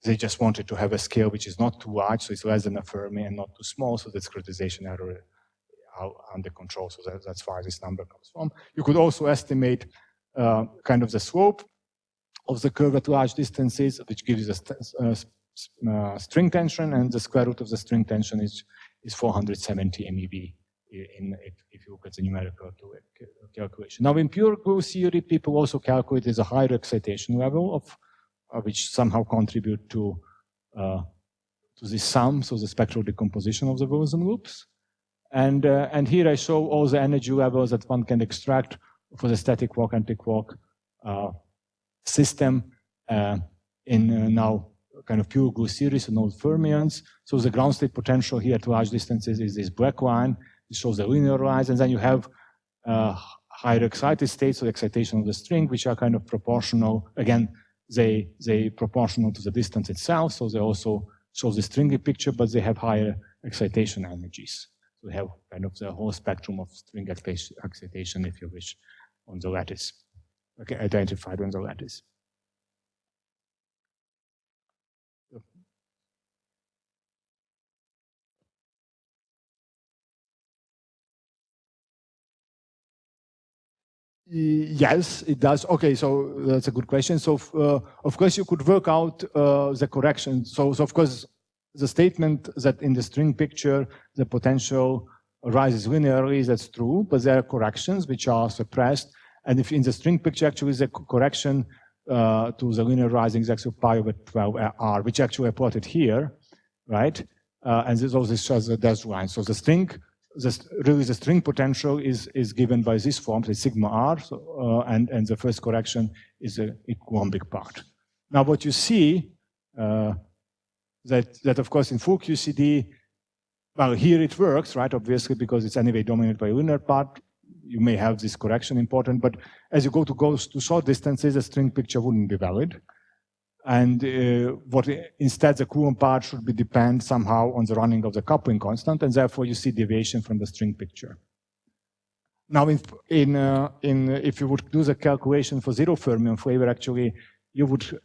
They just wanted to have a scale which is not too large, so it's less than a Fermi and not too small, so the discretization error are under control, so that's where this number comes from. You could also estimate kind of the slope of the curve at large distances, which gives us string tension, and the square root of the string tension is 470 MeV if you look at the numerical calculation. Now, in pure glue theory, people also calculate a higher excitation level of which somehow contribute to the sum, so the spectral decomposition of the Wilson loops. And here I show all the energy levels that one can extract for the static quark anti-quark system in now kind of pure glue series and old fermions. So the ground state potential here at large distances is this black line. It shows the linear rise, and then you have higher excited states, so excitation of the string, which are kind of proportional. Again, they proportional to the distance itself, so they also show the stringy picture, but they have higher excitation energies. So we have kind of the whole spectrum of string excitation, if you wish, on the lattice, okay, identified on the lattice. Yes, it does. Okay, so that's a good question. So, of course, you could work out the correction. So, of course, the statement that in the string picture, the potential rises linearly, that's true, but there are corrections which are suppressed. And if in the string picture, actually, the correction to the linear rising is actually pi over 12r, which actually I plotted here, right? And this also shows the dashed line. So the string, really the string potential is given by this form, so sigma r, so, and the first correction is a Coulombic part. Now what you see, that of course in full QCD, well, here it works, right, obviously, because it's anyway dominated by a linear part. You may have this correction important, but as you go to short distances, the string picture wouldn't be valid. And instead, the Coulomb part should be depend somehow on the running of the coupling constant, and therefore you see deviation from the string picture. Now, if you would do the calculation for zero fermion flavor, actually, you would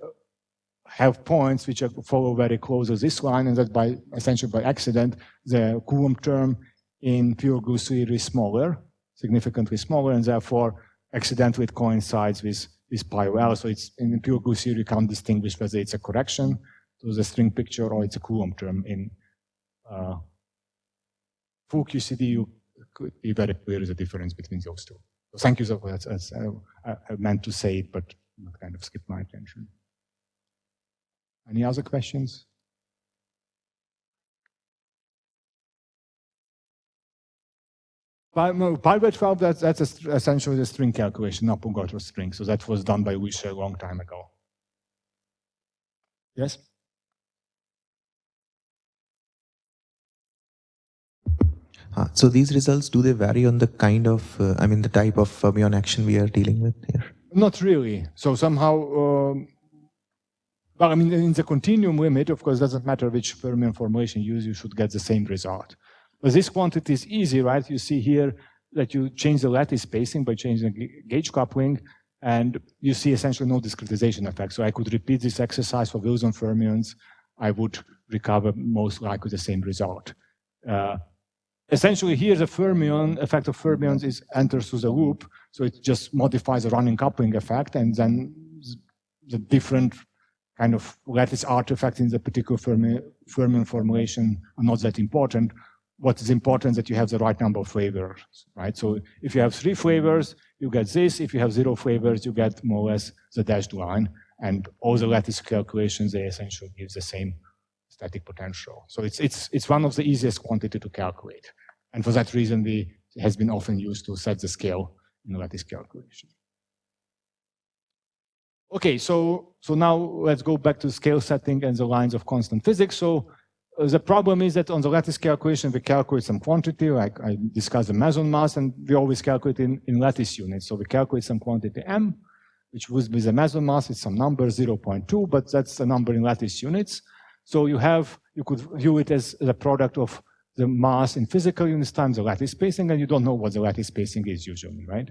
have points which follow very close to this line, and that essentially by accident, the Coulomb term in pure GluCD is smaller, significantly smaller, and therefore accidentally it coincides with pi over L. So it's in pure GluCD you can't distinguish whether it's a correction to the string picture or it's a Coulomb term. In full QCD, you could be very clear the difference between those two. So thank you so much. I meant to say it, but it kind of skipped my attention. Any other questions? Pi over 12, that's essentially the string calculation, Napongoto string. So that was done by Wisha a long time ago. Yes? So these results, do they vary on the kind of, the type of fermion action we are dealing with here? Not really. So somehow, well, in the continuum limit, of course, it doesn't matter which fermion formulation you use, you should get the same result. But this quantity is easy, right? You see here that you change the lattice spacing by changing the gauge coupling, and you see essentially no discretization effect. So I could repeat this exercise for Wilson fermions. I would recover most likely the same result. Essentially here the fermion, effect of fermions enters through the loop, so it just modifies the running coupling effect, and then the different kind of lattice artifact in the particular fermion formulation are not that important. What is important is that you have the right number of flavors, right? So if you have 3 flavors, you get this. If you have 0 flavors, you get more or less the dashed line. And all the lattice calculations, they essentially give the same static potential. So it's one of the easiest quantity to calculate. And for that reason, it has been often used to set the scale in the lattice calculation. Okay, so now let's go back to scale setting and the lines of constant physics. So the problem is that on the lattice calculation, we calculate some quantity, like I discussed the meson mass, and we always calculate in lattice units. So we calculate some quantity m, which would be the meson mass. It's some number, 0.2, but that's the number in lattice units. So you could view it as the product of the mass in physical units times the lattice spacing, and you don't know what the lattice spacing is usually, right?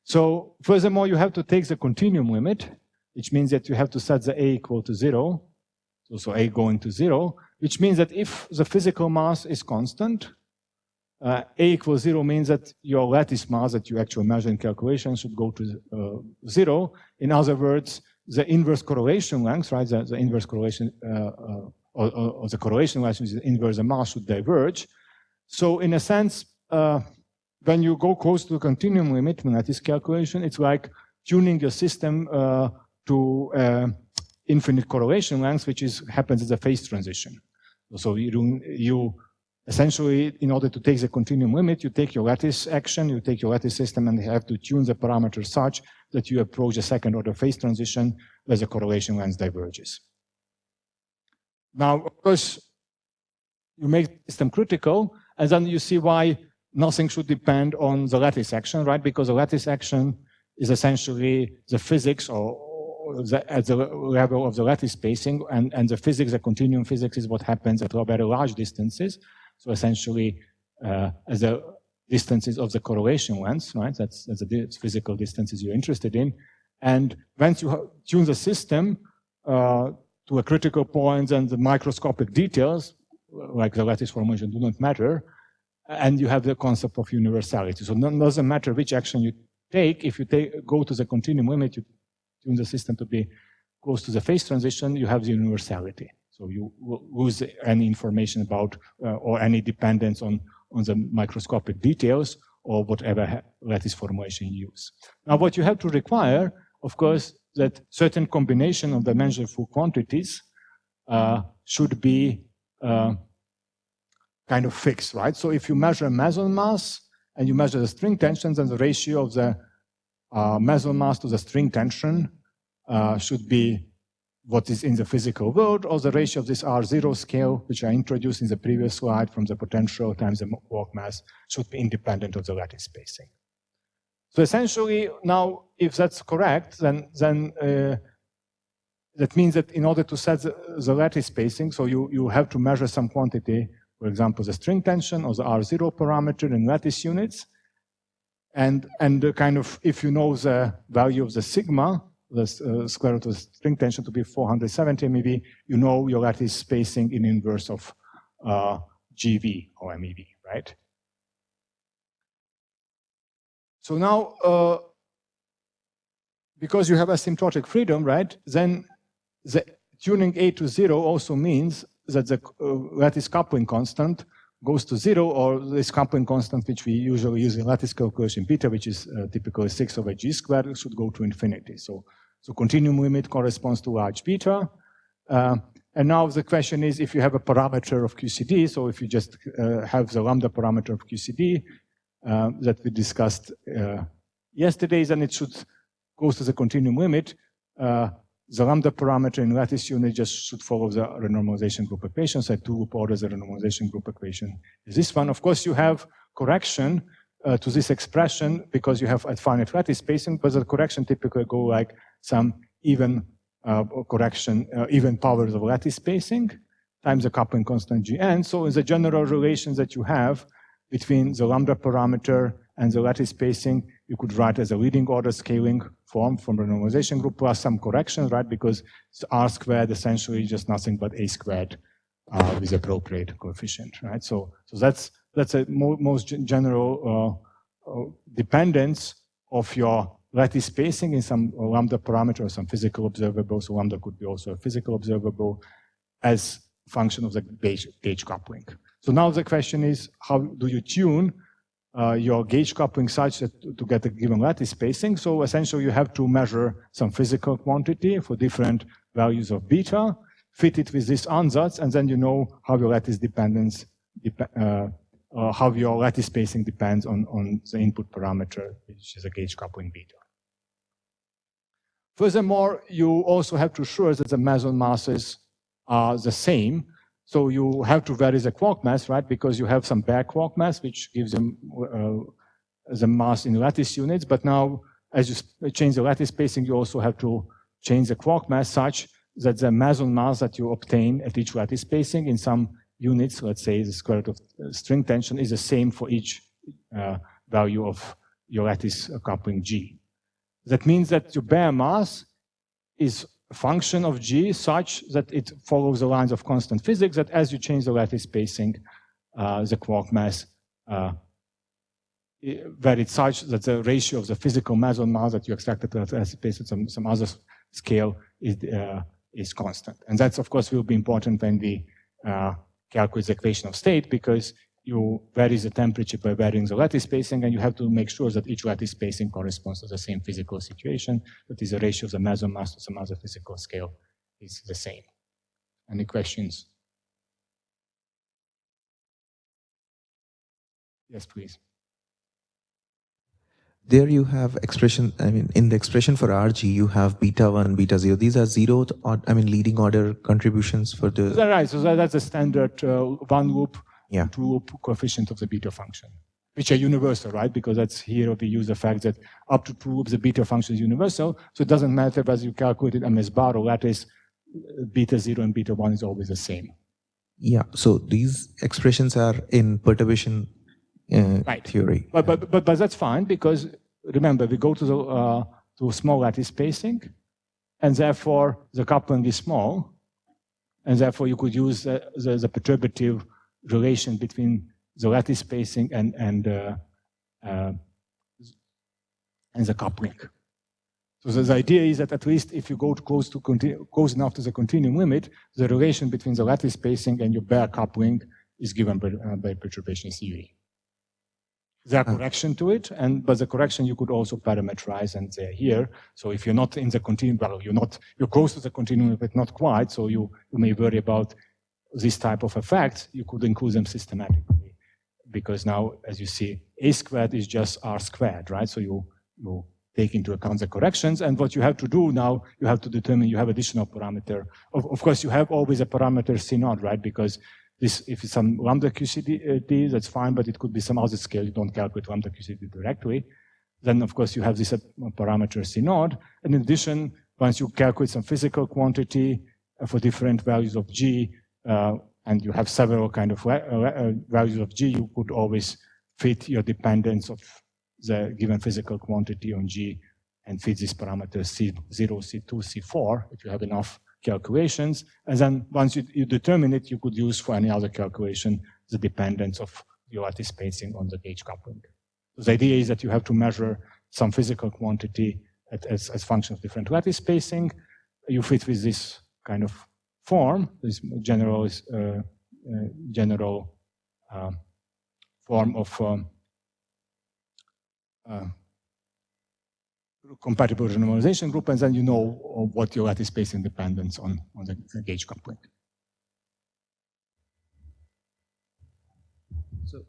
So furthermore, you have to take the continuum limit, which means that you have to set the a equal to 0, so a going to 0, which means that if the physical mass is constant, a equals 0 means that your lattice mass that you actually measure in calculation should go to 0. In other words, the inverse correlation length, right, the inverse correlation, or the correlation length with the inverse mass should diverge. So in a sense, when you go close to the continuum limit in lattice calculation, it's like tuning your system to infinite correlation length, which happens as a phase transition. So you essentially, in order to take the continuum limit, you take your lattice action, you take your lattice system, and you have to tune the parameters such that you approach a second order phase transition where the correlation length diverges. Now, of course, you make the system critical, and then you see why nothing should depend on the lattice action, right? Because the lattice action is essentially the physics at the level of the lattice spacing, and the physics, the continuum physics, is what happens at very large distances. So essentially, as the distances of the correlation lengths, right? That's the physical distances you're interested in. And once you tune the system to a critical point, and the microscopic details, like the lattice formation, do not matter, and you have the concept of universality. So it doesn't matter which action you take, if you go to the continuum limit, you tune the system to be close to the phase transition, you have the universality. So you lose any information about or any dependence on the microscopic details or whatever lattice formulation you use. Now, what you have to require, of course, that certain combination of dimensionful quantities should be kind of fixed, right? So if you measure meson mass and you measure the string tensions, then the ratio of the meson mass to the string tension should be what is in the physical world, or the ratio of this R0 scale, which I introduced in the previous slide from the potential times the quark mass, should be independent of the lattice spacing. So essentially, now, if that's correct, then that means that in order to set the lattice spacing, so you have to measure some quantity, for example, the string tension or the R0 parameter in lattice units, and kind of, if you know the value of the sigma, the square root of the string tension to be 470 MeV, you know your lattice spacing in inverse of GV or MeV, right? So now, because you have asymptotic freedom, right, then the tuning A to 0 also means that the lattice coupling constant goes to 0, or this coupling constant, which we usually use in lattice calculation beta, which is typically 6 over G squared, should go to infinity. So continuum limit corresponds to large beta. And now the question is, if you have a parameter of QCD, so if you just have the lambda parameter of QCD that we discussed yesterday, then it should go to the continuum limit. The lambda parameter in lattice unit just should follow the renormalization group equation. So two-loop order the renormalization group equation is this one. Of course, you have correction to this expression because you have finite lattice spacing, but the correction typically go like some even correction, even powers of lattice spacing times the coupling constant Gn. So in the general relations that you have between the lambda parameter and the lattice spacing, you could write as a leading order scaling form from the normalization group plus some corrections, right? Because it's R squared essentially just nothing but A squared with appropriate coefficient, right? So that's a most general dependence of your lattice spacing in some lambda parameter or some physical observable. So lambda could be also a physical observable as a function of the gauge coupling. So now the question is, how do you tune your gauge coupling such that to get a given lattice spacing? So essentially you have to measure some physical quantity for different values of beta, fit it with this ansatz, and then you know how your lattice dependence, how your lattice spacing depends on the input parameter, which is a gauge coupling beta. Furthermore, you also have to assure that the meson masses are the same. So you have to vary the quark mass, right? Because you have some bare quark mass, which gives them the mass in lattice units. But now, as you change the lattice spacing, you also have to change the quark mass such that the meson mass that you obtain at each lattice spacing in some units, let's say the square root of string tension, is the same for each value of your lattice coupling G. That means that your bare mass is a function of G such that it follows the lines of constant physics, that as you change the lattice spacing, the quark mass varied such that the ratio of the physical meson mass that you extracted to the lattice spacing, some other scale is constant. And that's, of course, will be important when we calculate the equation of state, because you vary the temperature by varying the lattice spacing, and you have to make sure that each lattice spacing corresponds to the same physical situation, that is the ratio of the meson mass to some other physical scale is the same. Any questions? Yes, please. There you have expression, I mean, in the expression for RG, you have beta 1, beta 0. These are zeroth, leading order contributions for the... Right, so that's a standard one loop, yeah, two loop coefficient of the beta function, which are universal, right? Because that's here we use the fact that up to 2 loops, the beta function is universal. So it doesn't matter whether you calculated MS bar or lattice, beta 0 and beta 1 is always the same. Yeah, so these expressions are in perturbation right. theory. But that's fine, because remember, we go to the to small lattice spacing, and therefore the coupling is small, and therefore you could use the perturbative relation between the lattice spacing and and the coupling. So the idea is that at least if you go close enough to the continuum limit, the relation between the lattice spacing and your bare coupling is given by perturbation theory. There are corrections to it, but the correction you could also parameterize, and they're here. So if you're not in the continuum, well, you're close to the continuum, but not quite. So you may worry about this type of effects. You could include them systematically, because now, as you see, a squared is just r squared, right? So you take into account the corrections, and what you have to do now, you have to determine you have additional parameter. Of course, you have always a parameter C0, right? Because if it's some lambda QCD, that's fine, but it could be some other scale. You don't calculate lambda QCD directly. Then, of course, you have this parameter C0. And in addition, once you calculate some physical quantity for different values of G, and you have several kind of values of G, you could always fit your dependence of the given physical quantity on G and fit this parameter C0, C2, C4, if you have enough calculations, and then once you determine it, you could use for any other calculation the dependence of your lattice spacing on the gauge coupling. So the idea is that you have to measure some physical quantity as function of different lattice spacing. You fit with this kind of form, this general form of compatible renormalization group, and then you know what your lattice spacing dependence on the gauge coupling. So,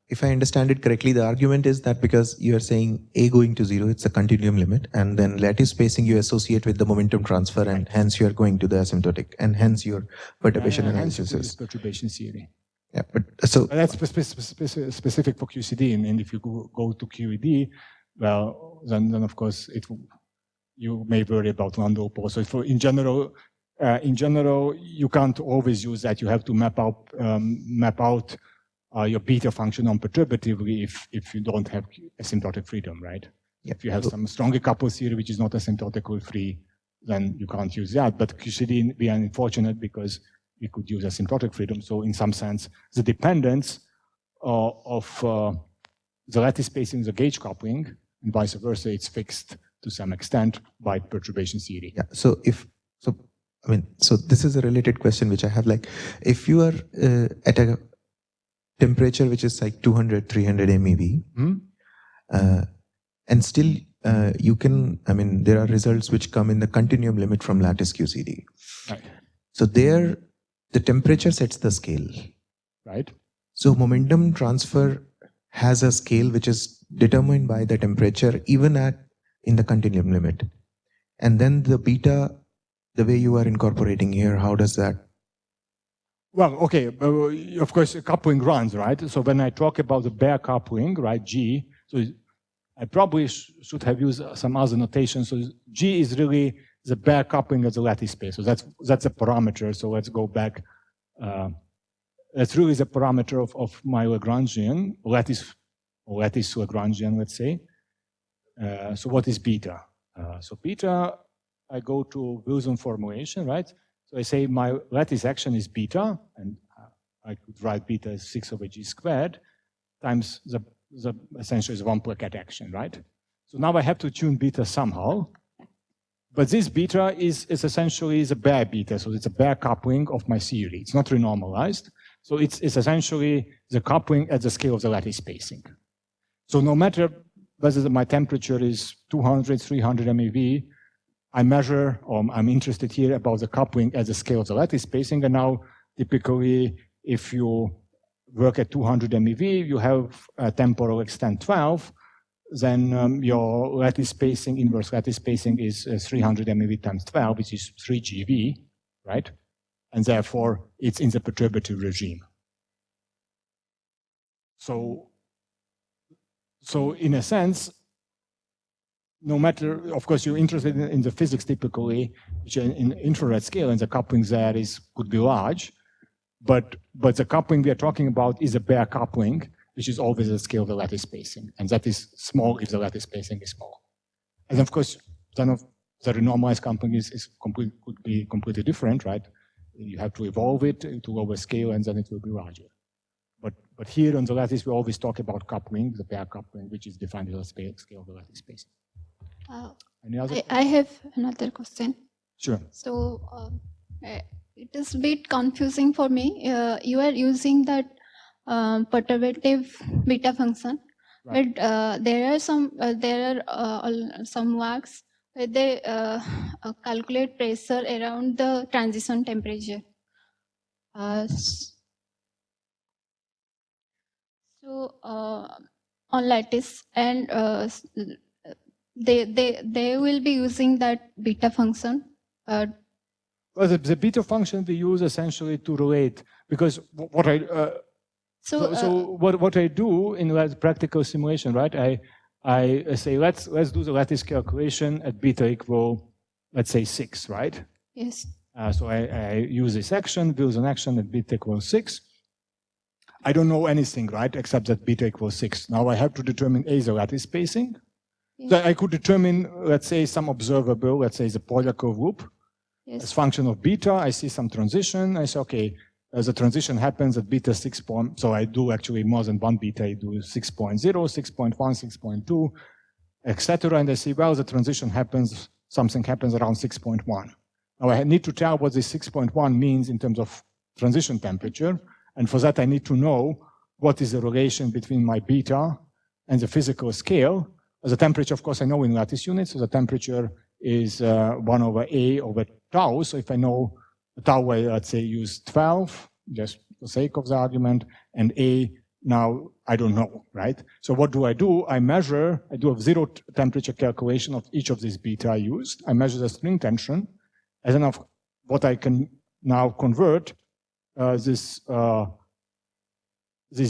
if I understand it correctly, the argument is that because you are saying A going to 0, it's a continuum limit, and then lattice spacing you associate with the momentum transfer, and hence you are going to the asymptotic, and hence your perturbation analysis is perturbation theory. Yeah, but so that's specific for QCD, and if you go to QED, well, then of course you may worry about lambda opal. So in general, you can't always use that. You have to map out your beta function on perturbatively if you don't have asymptotic freedom, right? Yeah. If you have some strongly coupled theory which is not asymptotically free, then you can't use that. But QCD, we are unfortunate because we could use asymptotic freedom. So in some sense, the dependence of the lattice spacing, the gauge coupling, and vice versa, it's fixed to some extent by perturbation theory. Yeah. So this is a related question which I have. Like, if you are at a temperature which is like 200, 300 MeV, and still you can, there are results which come in the continuum limit from lattice QCD. Right. So there, the temperature sets the scale. Right. So momentum transfer has a scale which is determined by the temperature even in the continuum limit. And then the beta, the way you are incorporating here, how does that? Well, okay, of course, coupling runs, right? So when I talk about the bare coupling, right, G, so I probably should have used some other notation. So G is really the bare coupling of the lattice space. So that's a parameter. So let's go back. That's really the parameter of my Lagrangian, lattice Lagrangian, let's say. So what is beta? So beta, I go to Wilson formulation, right? So I say my lattice action is beta, and I could write beta as 6 over g squared times the essentially is 1 plaquette action, right? So now I have to tune beta somehow. But this beta is essentially the bare beta, so it's a bare coupling of my theory. It's not renormalized. So it's essentially the coupling at the scale of the lattice spacing. So no matter whether my temperature is 200, 300 MeV, I measure, I'm interested here about the coupling at the scale of the lattice spacing. And now, typically, if you work at 200 MeV, you have a temporal extent 12, then your lattice spacing, inverse lattice spacing is 300 MeV times 12, which is 3 GeV, right? And therefore, it's in the perturbative regime. So in a sense, no matter, of course, you're interested in the physics typically, which in infrared scale, and the coupling there could be large, but the coupling we are talking about is a bare coupling, which is always the scale of the lattice spacing, and that is small if the lattice spacing is small. And of course, then the renormalized coupling could be completely different, right? You have to evolve it to lower scale, and then it will be larger. But here on the lattice, we always talk about coupling, the pair coupling, which is defined as a scale of the lattice spacing. Any other? I have another question. Sure. So it is a bit confusing for me. You are using that perturbative beta function, right. But there are some works where they calculate pressure around the transition temperature. So on lattice, and they will be using that beta function. Well, the beta function we use essentially to relate, because what I what I do in practical simulation, right? I say let's do the lattice calculation at beta equal, let's say 6, right? Yes. So I use this action, build an action at beta equals 6. I don't know anything, right, except that beta equals 6. Now I have to determine A, the lattice spacing. Yes. So I could determine, let's say, some observable, let's say the polar curve loop. Yes. As function of beta, I see some transition. I say, okay, as the transition happens at beta 6 point, so I do actually more than one beta, I do 6.0, 6.1, 6.2, etc. And I see, well, the transition happens, something happens around 6.1. Now I need to tell what this 6.1 means in terms of transition temperature. And for that, I need to know what is the relation between my beta and the physical scale. The temperature, of course, I know in lattice units. So the temperature is 1 over A over tau. So if I know tau, let's say use 12, just for the sake of the argument, and A, now I don't know, right? So what do? I measure, I do a zero temperature calculation of each of these beta I used. I measure the string tension, as in of what I can now convert this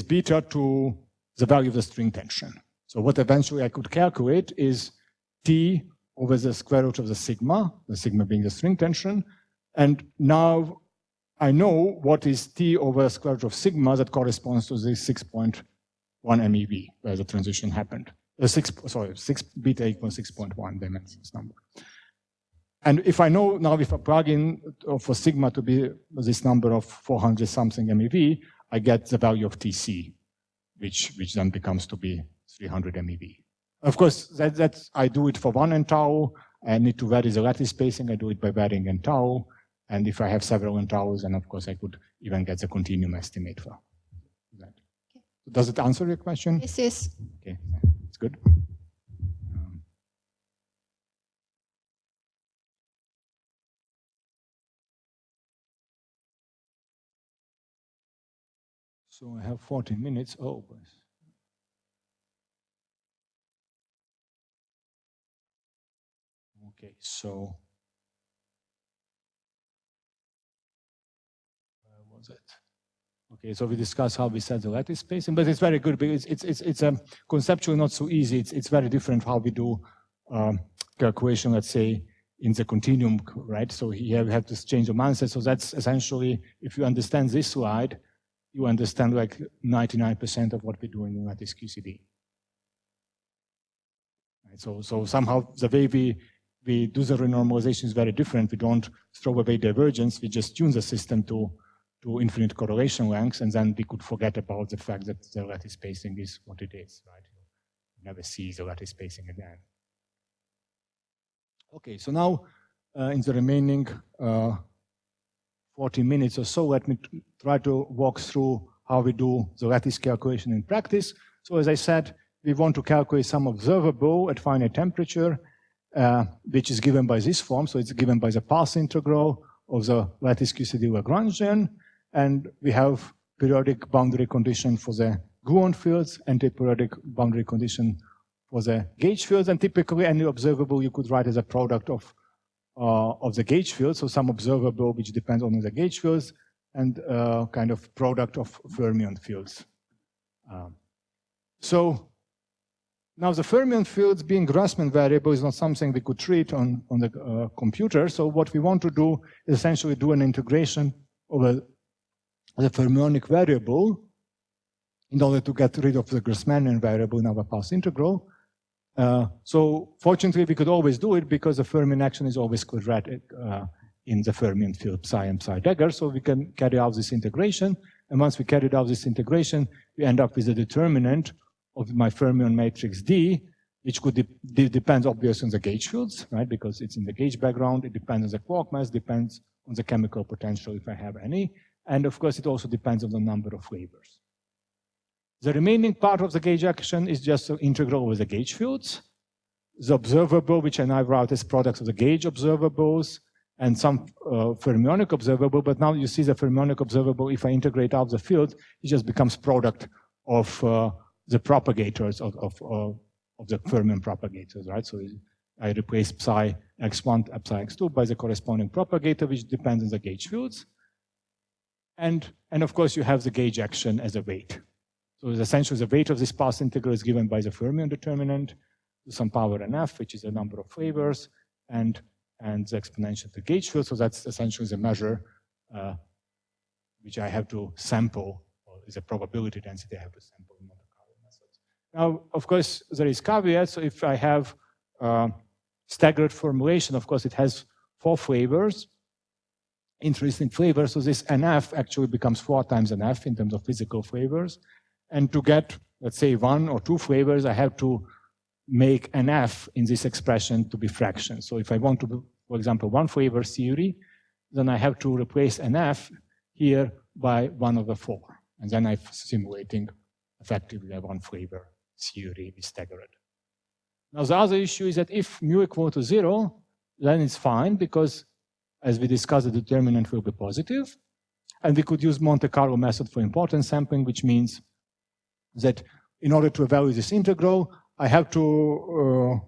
beta to the value of the string tension. So what eventually I could calculate is T over the square root of the sigma being the string tension. And now I know what is T over the square root of sigma that corresponds to this 6.1 MeV, where the transition happened. 6 beta equals 6.1 dimensions number. And if I know now, if I plug in for sigma to be this number of 400 something MeV, I get the value of Tc, which then becomes to be 300 MeV. Of course, I do it for 1 n tau. I need to vary the lattice spacing. I do it by varying n tau. And if I have several n taus, then of course I could even get the continuum estimate for that. Okay. Does it answer your question? Yes, yes. Okay, it's good. So I have 14 minutes. Oh, okay, so where was it? Okay, so we discussed how we set the lattice spacing, but it's very good because it's conceptually not so easy. It's very different how we do calculation, let's say, in the continuum, right? So here we have to change the mindset. So that's essentially, if you understand this slide, you understand like 99% of what we do in Lattice QCD. Right, so somehow the way we do the renormalization is very different. We don't throw away divergence. We just tune the system to infinite correlation lengths, and then we could forget about the fact that the lattice spacing is what it is, right? You never see the lattice spacing again. Okay, so now in the remaining 40 minutes or so, let me try to walk through how we do the lattice calculation in practice. So as I said, we want to calculate some observable at finite temperature, which is given by this form. So it's given by the path integral of the lattice QCD Lagrangian. And we have periodic boundary condition for the gluon fields, anti-periodic boundary condition for the gauge fields. And typically any observable you could write as a product of the gauge field, so some observable which depends on the gauge fields, and kind of product of fermion fields. So now the fermion fields being Grassmann variable is not something we could treat on the computer. So what we want to do is essentially do an integration over the fermionic variable in order to get rid of the Grassmannian variable in our path integral. So fortunately, we could always do it because the fermion action is always quadratic in the fermion field psi and psi dagger. So we can carry out this integration. And once we carried out this integration, we end up with a determinant of my fermion matrix D, which could depends obviously on the gauge fields, right? Because it's in the gauge background. It depends on the quark mass, depends on the chemical potential if I have any. And of course, it also depends on the number of flavors. The remaining part of the gauge action is just the integral over the gauge fields. The observable, which I now write as products of the gauge observables, and some fermionic observable, but now you see the fermionic observable, if I integrate out the field, it just becomes product of the propagators of the fermion propagators, right? So I replace psi x1 and psi x2 by the corresponding propagator, which depends on the gauge fields. And of course, you have the gauge action as a weight. So essentially, the weight of this path integral is given by the fermion determinant to some power NF, which is the number of flavors, and the exponential of the gauge field. So that's essentially the measure which I have to sample, or is a probability density I have to sample in Monte Carlo methods. Now, of course, there is caveat. So if I have staggered formulation, of course, it has 4 flavors, interesting flavors. So this NF actually becomes 4 times NF in terms of physical flavors. And to get, let's say, 1 or 2 flavors, I have to make NF in this expression to be fractions. So if I want to do, for example, 1 flavor theory, then I have to replace NF here by 1/4. And then I'm simulating effectively a 1 flavor theory with staggered. Now, the other issue is that if mu equal to 0, then it's fine, because as we discussed, the determinant will be positive. And we could use Monte Carlo method for importance sampling, which means that in order to evaluate this integral, I have to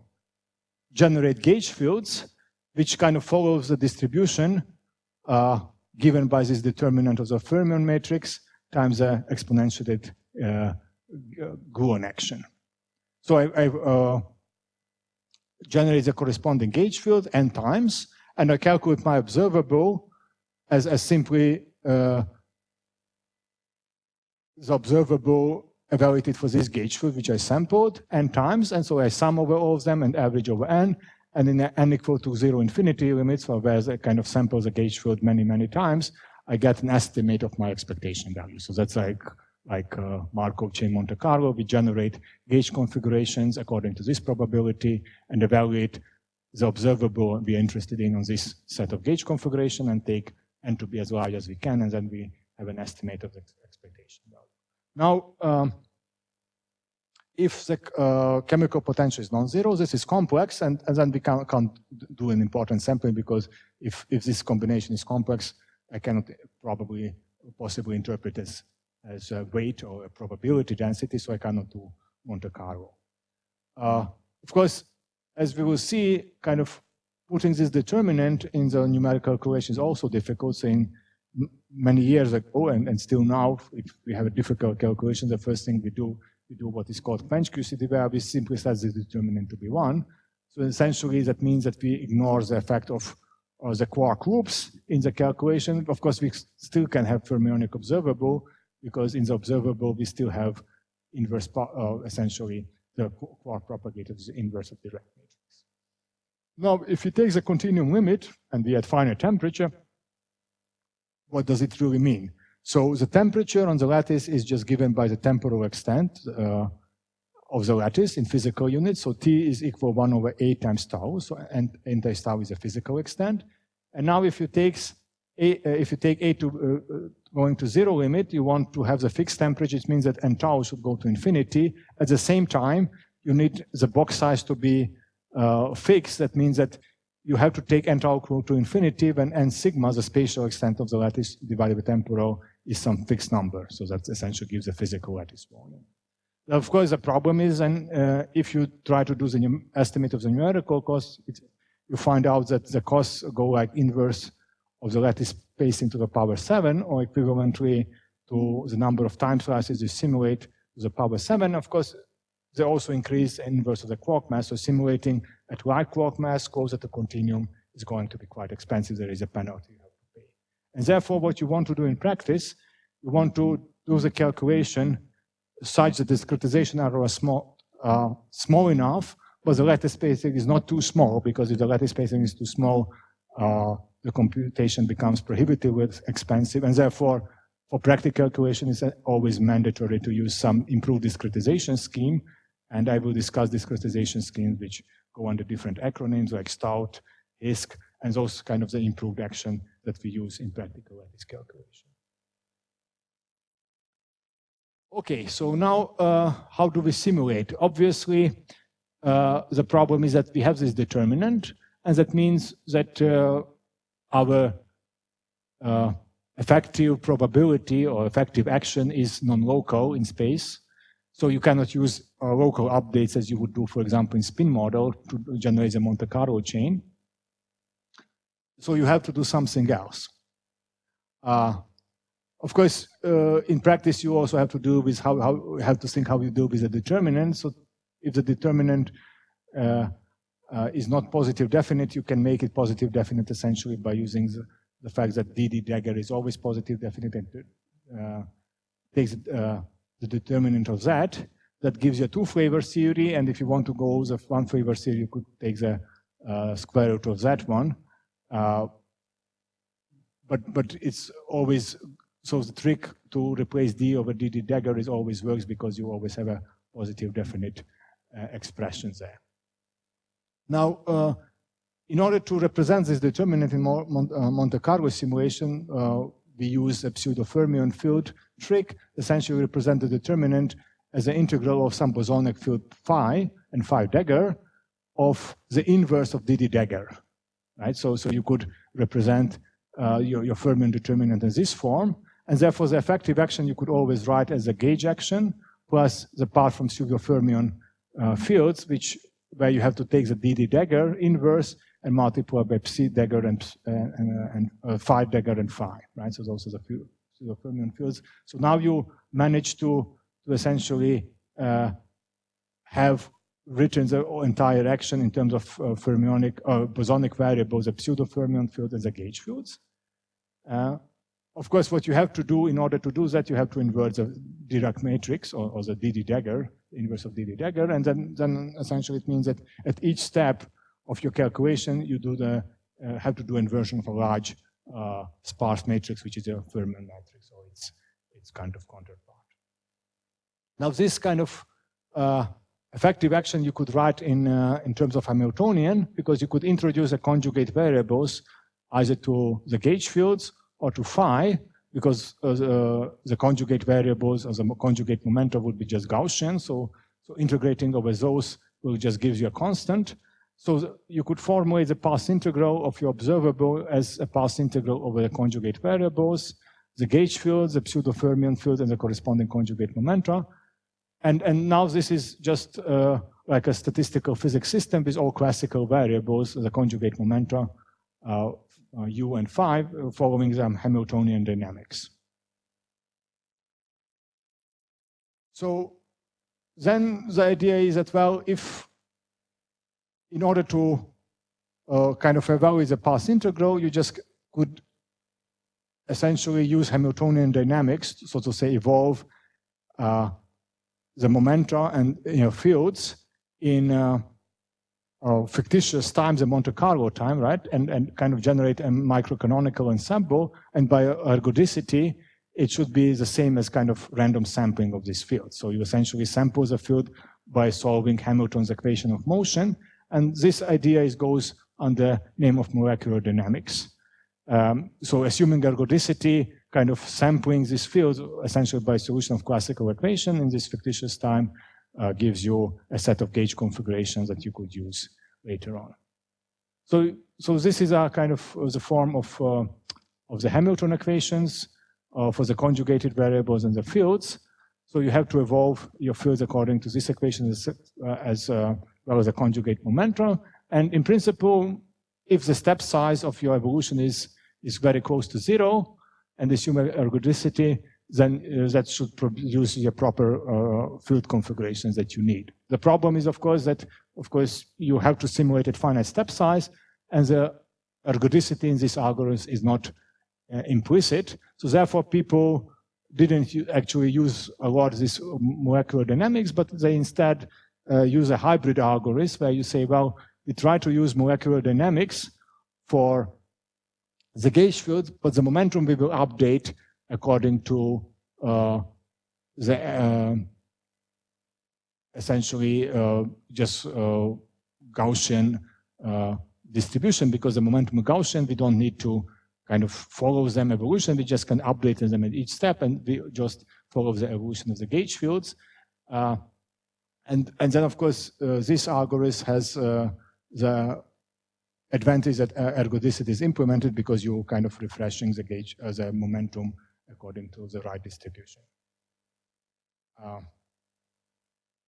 generate gauge fields, which kind of follows the distribution given by this determinant of the fermion matrix times the exponentiated Gluon action. So I generate the corresponding gauge field n times, and I calculate my observable as simply the observable evaluated for this gauge field, which I sampled n times, and so I sum over all of them and average over n, and in n equal to 0 infinity limits, or where I kind of sample the gauge field many, many times, I get an estimate of my expectation value. So that's like Markov chain Monte Carlo. We generate gauge configurations according to this probability and evaluate the observable we're interested in on this set of gauge configuration and take n to be as large as we can, and then we have an estimate of the expectation value. Now, if the chemical potential is non-zero, this is complex, and then we can't do an important sampling, because if this combination is complex, I cannot possibly interpret as a weight or a probability density, so I cannot do Monte Carlo. Of course, as we will see, kind of putting this determinant in the numerical calculation is also difficult. So in many years ago, and still now, if we have a difficult calculation, the first thing we do what is called Lattice QCD, where we simply set the determinant to be 1. So essentially, that means that we ignore the effect of the quark loops in the calculation. Of course, we still can have fermionic observable, because in the observable, we still have inverse, essentially, the quark propagator is the inverse of the direct matrix. Now, if we take the continuum limit, and we at finite temperature, what does it really mean? So the temperature on the lattice is just given by the temporal extent of the lattice in physical units. So T is equal 1/8 times tau, so and n times tau is a physical extent. And now if you take A to going to 0 limit, you want to have the fixed temperature. It means that n tau should go to infinity. At the same time, you need the box size to be fixed. That means that you have to take n tau to infinity when n sigma, the spatial extent of the lattice divided by temporal, is some fixed number. So that essentially gives a physical lattice volume. Of course, the problem is, and if you try to do the estimate of the numerical cost, you find out that the costs go like inverse of the lattice spacing to the power 7, or equivalently to the number of time slices you simulate to the power 7. Of course, they also increase inverse of the quark mass, so simulating at wide quark mass closer to continuum is going to be quite expensive. There is a penalty you have to pay. And therefore, what you want to do in practice, you want to do the calculation such that discretization error is small enough, but the lattice spacing is not too small, because if the lattice spacing is too small, the computation becomes prohibitively expensive, and therefore For practical calculation, it's always mandatory to use some improved discretization scheme, and I will discuss discretization schemes which go under different acronyms like STOUT, ISC, and those kind of the improved action that we use in practical lattice calculation. Okay, so now how do we simulate? Obviously, the problem is that we have this determinant, and that means that our effective probability or effective action is non-local in space. So you cannot use local updates as you would do, for example, in spin model to generate a Monte Carlo chain. So you have to do something else. Of course, in practice, you also have to deal with have to think how you deal with the determinant. So if the determinant is not positive definite, you can make it positive definite essentially by using the fact that DD dagger is always positive definite and takes the determinant of that. That gives you a two-flavor theory, and if you want to go with a one-flavor theory, you could take the square root of that one. But it's always, so the trick to replace D over DD dagger is always works because you always have a positive definite expression there. Now, in order to represent this determinant in Monte Carlo simulation, we use a pseudo-fermion field trick, essentially represent the determinant as an integral of some bosonic field phi and phi dagger of the inverse of DD dagger, right? So you could represent your fermion determinant in this form, and therefore the effective action you could always write as a gauge action plus the part from pseudo-fermion fields, where you have to take the DD dagger inverse and multiply by psi dagger and phi dagger and phi, right? So those are the pseudo-fermion fields. So now you manage to essentially have written the entire action in terms of fermionic or bosonic variables, the pseudo-fermion field and the gauge fields. Of course, what you have to do in order to do that, you have to invert the Dirac matrix or the DD dagger, inverse of DD dagger, and then essentially it means that at each step of your calculation, you do have to do inversion of a large sparse matrix, which is a fermion matrix, so it's kind of counterpart. Now, this kind of effective action you could write in terms of Hamiltonian, because you could introduce a conjugate variables either to the gauge fields or to phi, because the conjugate variables or the conjugate momenta would be just Gaussian. So integrating over those will just give you a constant. So you could formulate the path integral of your observable as a path integral over the conjugate variables, the gauge fields, the pseudo-fermion field, and the corresponding conjugate momenta. And now this is just like a statistical physics system with all classical variables, the conjugate momenta, U and phi, following the Hamiltonian dynamics. So then the idea is that, well, if in order to kind of evaluate the path integral, you just could essentially use Hamiltonian dynamics, so to say, evolve the momenta and fields in fictitious times, the Monte Carlo time, right? And kind of generate a microcanonical ensemble, and by ergodicity, it should be the same as kind of random sampling of this field. So you essentially sample the field by solving Hamilton's equation of motion, and this idea goes under name of molecular dynamics. So assuming ergodicity, kind of sampling this field essentially by solution of classical equation in this fictitious time gives you a set of gauge configurations that you could use later on. So this is a kind of the form of the Hamilton equations for the conjugated variables and the fields. So you have to evolve your fields according to this equation as well as a conjugate momentum. And in principle, if the step size of your evolution is very close to 0 and assume ergodicity, then that should produce your proper field configurations that you need. The problem is, of course, that you have to simulate at finite step size, and the ergodicity in this algorithm is not implicit. So therefore, people didn't actually use a lot of this molecular dynamics, but they instead use a hybrid algorithm where you say, well, we try to use molecular dynamics for the gauge field, but the momentum we will update according to the essentially just Gaussian distribution, because the momentum Gaussian, we don't need to kind of follow them evolution, we just can update them at each step, and we just follow the evolution of the gauge fields. And then, of course, this algorithm has the advantage that ergodicity is implemented, because you're kind of refreshing the gauge as a momentum according to the right distribution.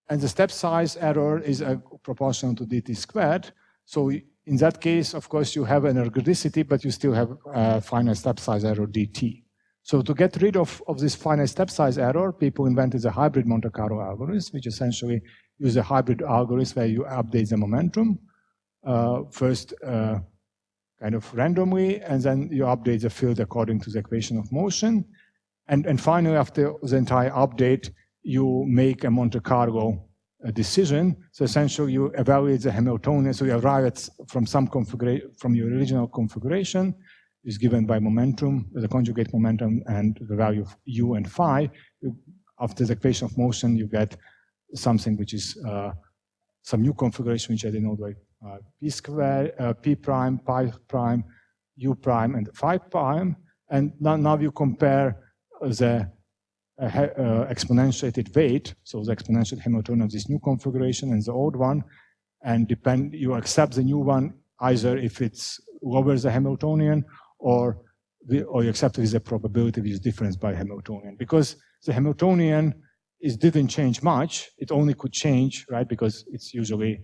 And the step size error is proportional to dt squared. So in that case, of course, you have an ergodicity, but you still have a finite step size error dt. So to get rid of this finite step size error, people invented the hybrid Monte Carlo algorithm, which essentially use a hybrid algorithm where you update the momentum first kind of randomly, and then you update the field according to the equation of motion. And finally, after the entire update, you make a Monte Carlo decision. So essentially, you evaluate the Hamiltonian. So you arrive at from your original configuration is given by momentum, the conjugate momentum, and the value of u and phi. After the equation of motion, you get something which is some new configuration, which I denote by p squared, p prime, pi prime, u prime, and phi prime. And now you compare the exponentiated weight, so the exponential Hamiltonian of this new configuration and the old one, and you accept the new one either if it's lowers the Hamiltonian, or you accept it as a probability which is difference by Hamiltonian. Because the Hamiltonian didn't change much, it only could change, right, because it's usually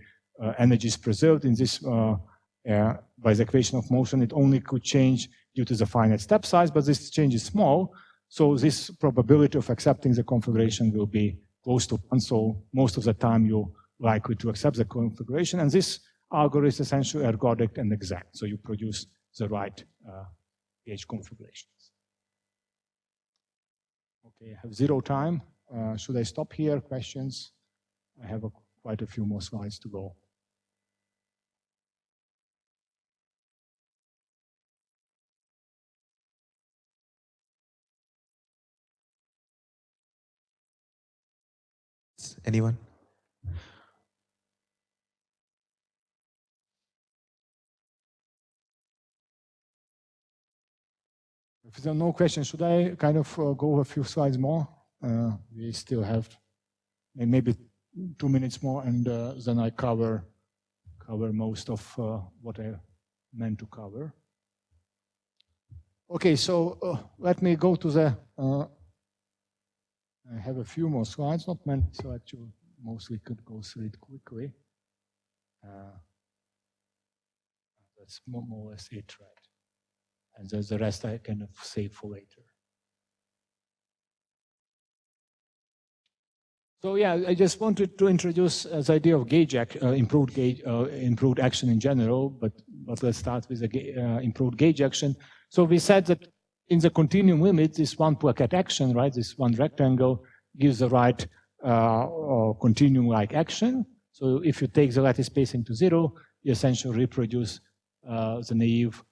energy is preserved in this by the equation of motion, it only could change due to the finite step size, but this change is small. So this probability of accepting the configuration will be close to 1. So most of the time you're likely to accept the configuration. And this algorithm is essentially ergodic and exact. So you produce the right gauge configurations. Okay, I have 0 time. Should I stop here? Questions? I have quite a few more slides to go. Anyone? If there are no questions, should I kind of go over a few slides more? We still have maybe 2 minutes more, and then I cover most of what I meant to cover. Okay, so let me go to the. I have a few more slides, not many, so actually mostly could go through it quickly. That's more or less it, right? And there's the rest I kind of save for later. So yeah, I just wanted to introduce the idea of improved action in general, but let's start with the improved gauge action. So we said that in the continuum limit, this one plaquette action, right, this one rectangle gives the right continuum-like action. So if you take the lattice spacing to 0, you essentially reproduce the naive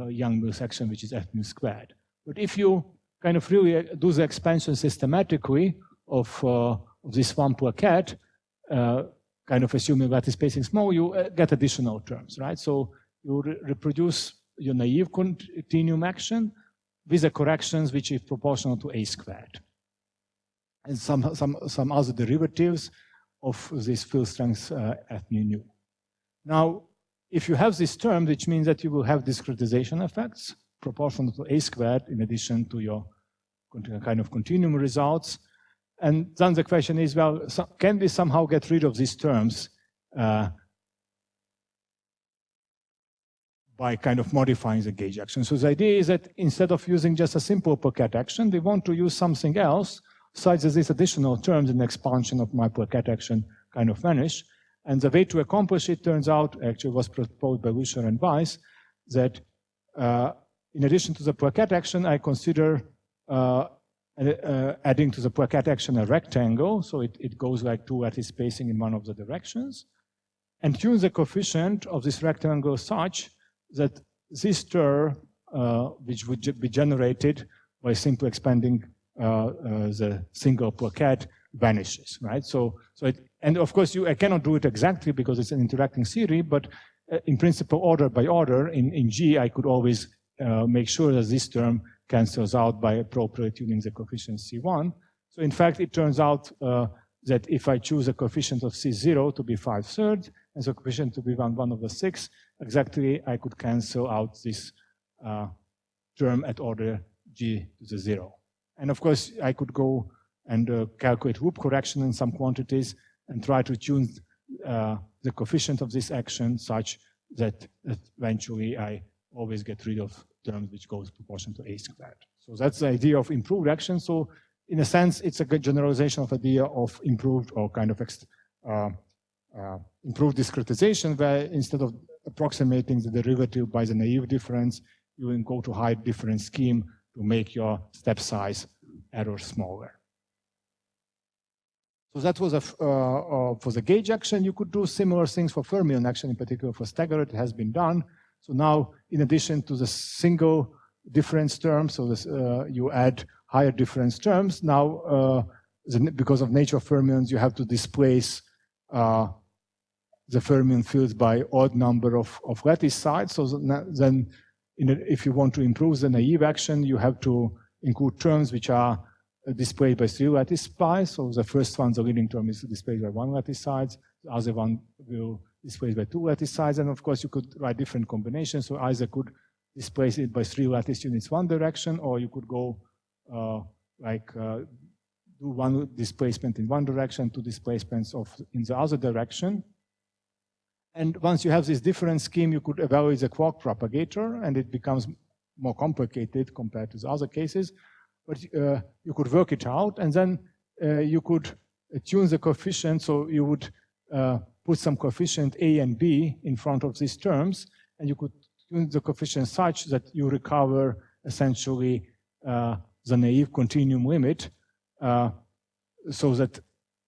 Young-Mills action, which is f mu squared. But if you kind of really do the expansion systematically of this one plaquette, kind of assuming lattice spacing small, you get additional terms, right? So you reproduce your naive continuum action with the corrections which is proportional to a squared, and some other derivatives of this field strength f mu nu. Now, if you have this term, which means that you will have discretization effects proportional to a squared in addition to your kind of continuum results. And then the question is, well, can we somehow get rid of these terms by kind of modifying the gauge action? So the idea is that instead of using just a simple plaquette action, we want to use something else, such as these additional terms in the expansion of my plaquette action kind of vanish. And the way to accomplish it turns out, actually was proposed by Wisher and Weiss, that in addition to the plaquette action, I consider adding to the plaquette action a rectangle, so it goes like 2 lattice spacing in one of the directions, and tune the coefficient of this rectangle such that this term, which would be generated by simply expanding the single plaquette vanishes, right? And of course, I cannot do it exactly because it's an interacting series, but in principle, order by order, in G, I could always make sure that this term cancels out by appropriately tuning the coefficient C1. So in fact, it turns out that if I choose a coefficient of C0 to be 5/3 and the coefficient to be 1/6, exactly I could cancel out this term at order G to the 0. And of course, I could go and calculate loop correction in some quantities and try to tune the coefficient of this action such that eventually I always get rid of terms which goes proportional to A². So that's the idea of improved action. So in a sense, it's a good generalization of idea of improved or kind of improved discretization, where instead of approximating the derivative by the naive difference, you will go to high difference scheme to make your step size error smaller. So that was for the gauge action. You could do similar things for fermion action, in particular for staggered. It has been done. So now, in addition to the single difference term, so this, you add higher difference terms. Now, because of nature of fermions, you have to displace the fermion fields by odd number of lattice sides. So then, if you want to improve the naive action, you have to include terms which are displayed by 3 lattice pi. So the first one, the leading term, is displayed by 1 lattice sides. The other one will displayed by 2 lattice sides. And of course, you could write different combinations. So either could displace it by 3 lattice units one direction, or you could go do one displacement in one direction, 2 displacements in the other direction. And once you have this difference scheme, you could evaluate the quark propagator, and it becomes more complicated compared to the other cases. But you could work it out, and then you could tune the coefficient. So you would put some coefficient A and B in front of these terms, and you could tune the coefficient such that you recover essentially the naive continuum limit, so that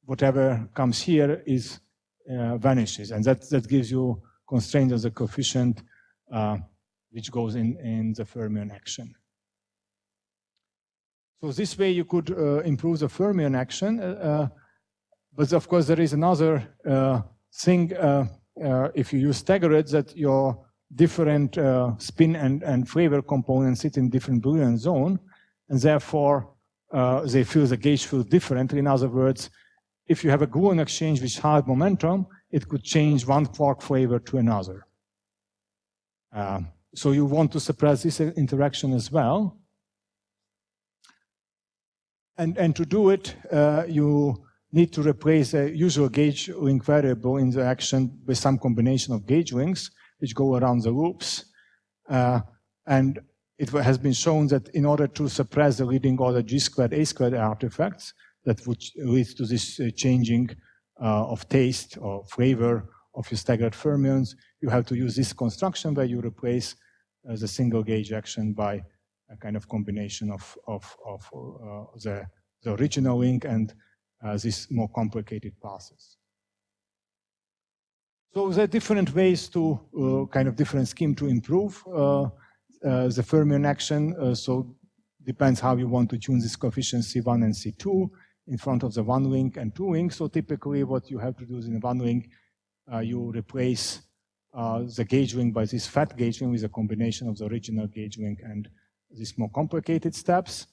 whatever comes here is vanishes, and that gives you constraint of the coefficient which goes in the fermion action. So this way you could improve the fermion action, but of course there is another thing if you use staggered, that your different spin and flavor components sit in different Boolean zone, and therefore they feel the gauge field differently. In other words, if you have a gluon exchange with high momentum, it could change one quark flavor to another. So you want to suppress this interaction as well. And to do it, you need to replace a usual gauge link variable in the action with some combination of gauge links which go around the loops. And it has been shown that in order to suppress the leading order G², A² artifacts, that which leads to this changing of taste or flavor of your staggered fermions, you have to use this construction where you replace the single gauge action by a kind of combination of the original link and these more complicated passes. So there are different ways to different scheme to improve the fermion action. So depends how you want to tune this coefficient C1 and C2 in front of the one link and two links. So typically what you have to do is in one link, you replace the gauge link by this fat gauge link with a combination of the original gauge link and these more complicated steps.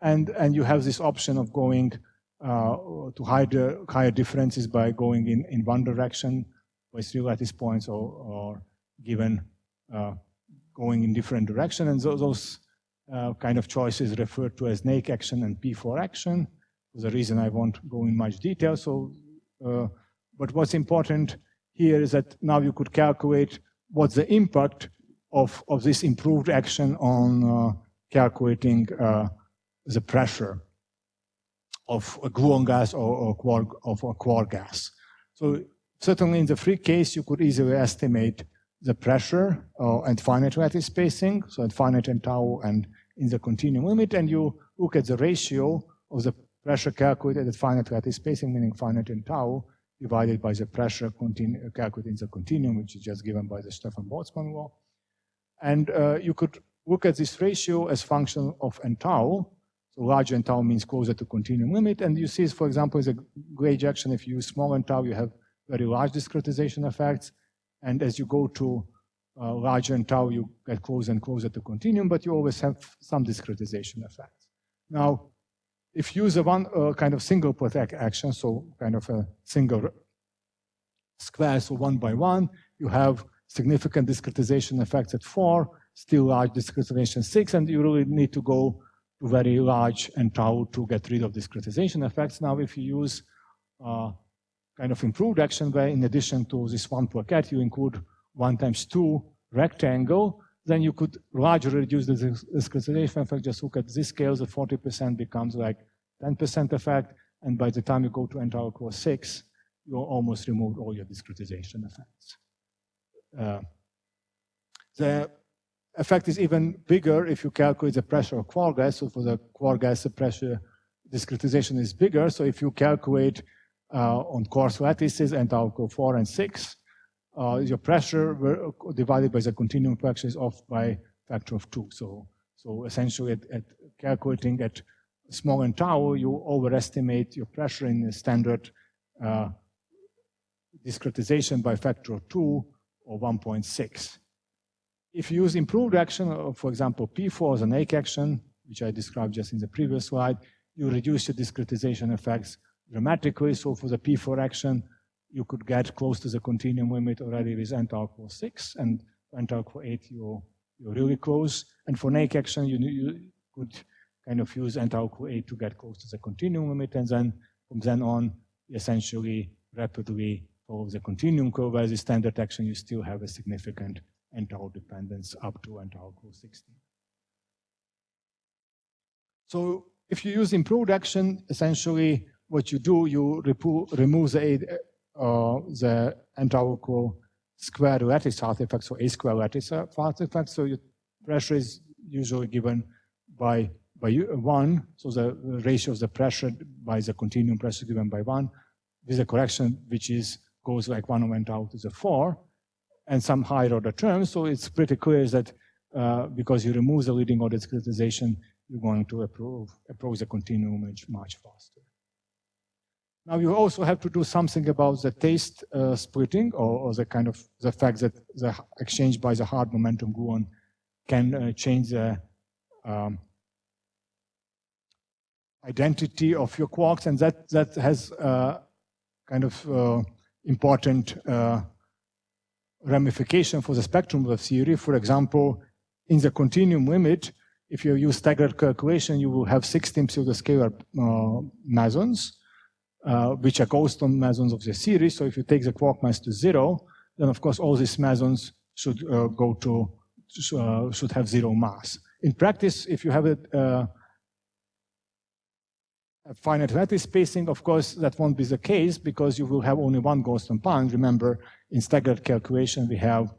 And you have this option of going to higher differences by going in one direction by 3 lattice points, or given going in different direction. And those kind of choices referred to as snake action and P4 action. For the reason I won't go in much detail. So, but what's important here is that now you could calculate what's the impact of this improved action on calculating the pressure of a gluon gas or a quark gas. So certainly in the free case, you could easily estimate the pressure at finite lattice spacing, so at finite and tau and in the continuum limit, and you look at the ratio of the pressure calculated at finite lattice spacing, meaning finite and tau, divided by the pressure calculated in the continuum, which is just given by the Stefan-Boltzmann law. And you could look at this ratio as function of n tau. So large n tau means closer to continuum limit. And you see, for example, is a gauge action. If you use small n tau, you have very large discretization effects. And as you go to larger n tau, you get closer and closer to continuum, but you always have some discretization effects. Now, if you use a kind of single protect action, so kind of a single square, so 1 by 1, you have significant discretization effects at 4, still large discretization 6, and you really need to go to very large n tau to get rid of discretization effects. Now, if you use kind of improved action where in addition to this one plaquette, you include 1 times 2 rectangle, then you could largely reduce the discretization effect. Just look at this scale, the 40% becomes like 10% effect, and by the time you go to n tau equals 6, you almost removed all your discretization effects. The effect is even bigger if you calculate the pressure of quark gas. So for the quark gas, the pressure discretization is bigger. So if you calculate on coarse lattices n tau equals 4 and 6, your pressure divided by the continuum pressure is off by a factor of 2. So essentially at calculating at small n tau, you overestimate your pressure in the standard discretization by a factor of 2 or 1.6. If you use improved action, for example, P4 as an AIC action, which I described just in the previous slide, you reduce your discretization effects dramatically. So for the P4 action, you could get close to the continuum limit already with n tau equals 6, and n tau equals 8, you're really close. And for NAIC action, you could kind of use n tau equals 8 to get close to the continuum limit, and then from then on, you essentially rapidly follow the continuum curve. Whereas the standard action, you still have a significant n tau dependence up to n tau equals 16. So if you use improved action, essentially what you do, you remove the n tau equal square lattice artifact, so a square lattice artifact. So your pressure is usually given by 1. So the ratio of the pressure by the continuum pressure given by 1 with a correction which goes like 1 over n tau to the 4 and some higher order terms. So it's pretty clear that because you remove the leading order discretization, you're going to approach the continuum much faster. Now you also have to do something about the taste splitting, or the kind of the fact that the exchange by the hard momentum gluon can change the identity of your quarks, and that has kind of important ramification for the spectrum wave theory. For example, in the continuum limit, if you use staggered calculation, you will have 16 pseudo-scalar mesons, which are constant mesons of the series. So if you take the quark mass to 0, then of course all these mesons should should have 0 mass. In practice, if you have a finite lattice spacing, of course that won't be the case because you will have only one Goldstone bound. Remember, in staggered calculation we have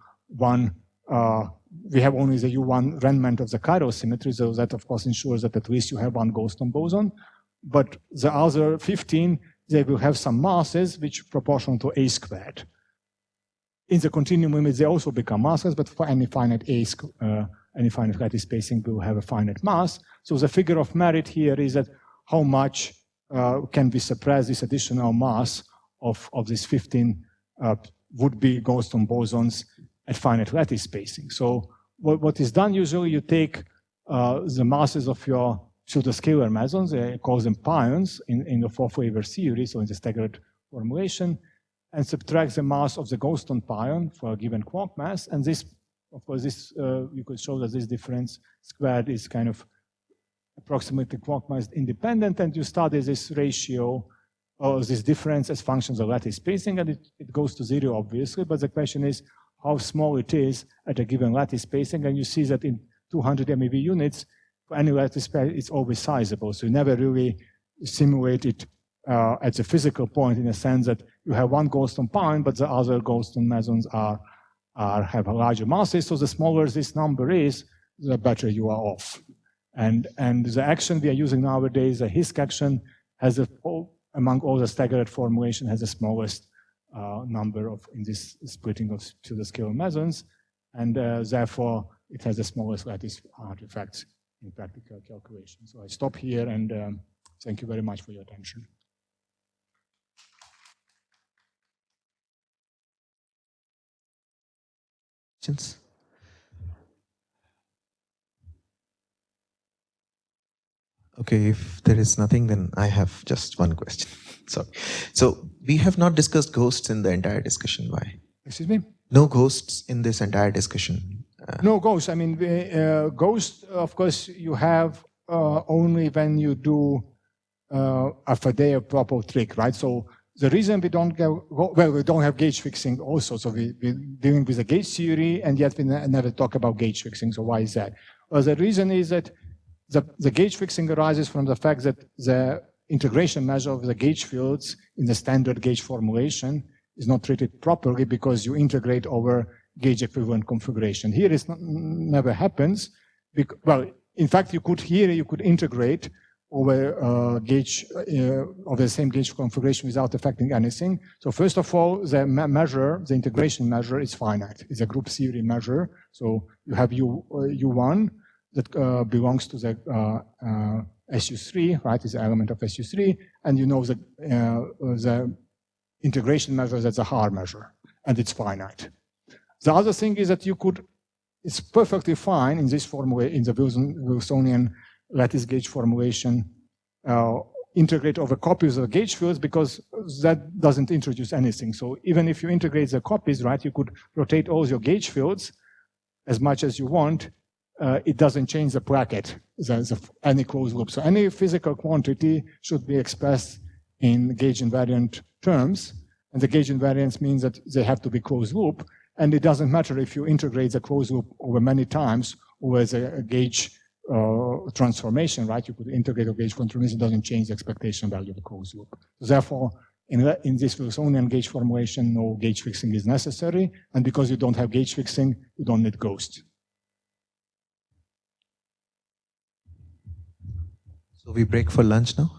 only the U1 remnant of the chiral symmetry, so that of course ensures that at least you have one Goldstone boson. But the other 15, they will have some masses which proportional to a squared. In the continuum limit, they also become masses, but for any finite any finite lattice spacing will have a finite mass. So the figure of merit here is that how much can we suppress this additional mass of these 15 would-be Goldstone bosons at finite lattice spacing. So what is done usually, you take the masses of your pseudo-scalar mesons, they call them pions in the four-flavor series, so in the staggered formulation, and subtract the mass of the Goldstone pion for a given quark mass. And this, of course, you could show that this difference squared is kind of approximately quark mass independent, and you study this ratio or this difference as functions of lattice spacing, and it goes to 0, obviously, but the question is how small it is at a given lattice spacing, and you see that in 200 MeV units, for any lattice space, it's always sizable. So you never really simulate it at the physical point in a sense that you have one Goldstone pion, but the other Goldstone mesons have a larger masses. So the smaller this number is, the better you are off. And the action we are using nowadays, the HISC action, has among all the staggered formulation, has the smallest number in this splitting of pseudo-scalar mesons, and therefore it has the smallest lattice artifacts in practical calculation. So I stop here, and thank you very much for your attention. Questions? Okay, if there is nothing, then I have just one question. Sorry. So we have not discussed ghosts in the entire discussion. Why? Excuse me? No ghosts in this entire discussion. No ghosts. I mean, ghosts, of course, you have only when you do a Faraday proper trick, right? So the reason we don't go, well, we don't have gauge fixing also. So we're dealing with a gauge theory, and yet we never talk about gauge fixing. So why is that? Well, the reason is that the gauge fixing arises from the fact that the integration measure of the gauge fields in the standard gauge formulation is not treated properly because you integrate over gauge equivalent configuration. Here it never happens. Well, in fact, you could integrate over gauge of the same gauge configuration without affecting anything. So first of all, the measure, the integration measure, is finite. It's a group theory measure. So you have U1 that belongs to the SU3, right? Is an element of SU3, and you know the integration measure, that's a Haar measure, and it's finite. The other thing is that it's perfectly fine in this formula, in the Wilsonian lattice gauge formulation, integrate over copies of gauge fields, because that doesn't introduce anything. So even if you integrate the copies, right, you could rotate all your gauge fields as much as you want. It doesn't change the bracket, any closed loop. So any physical quantity should be expressed in gauge invariant terms, and the gauge invariance means that they have to be closed loop, and it doesn't matter if you integrate the closed loop over many times or as a gauge transformation, right? You could integrate a gauge transformation, it doesn't change the expectation value of the closed loop. Therefore, in this Wilsonian gauge formulation, no gauge fixing is necessary, and because you don't have gauge fixing, you don't need ghosts. So we break for lunch now?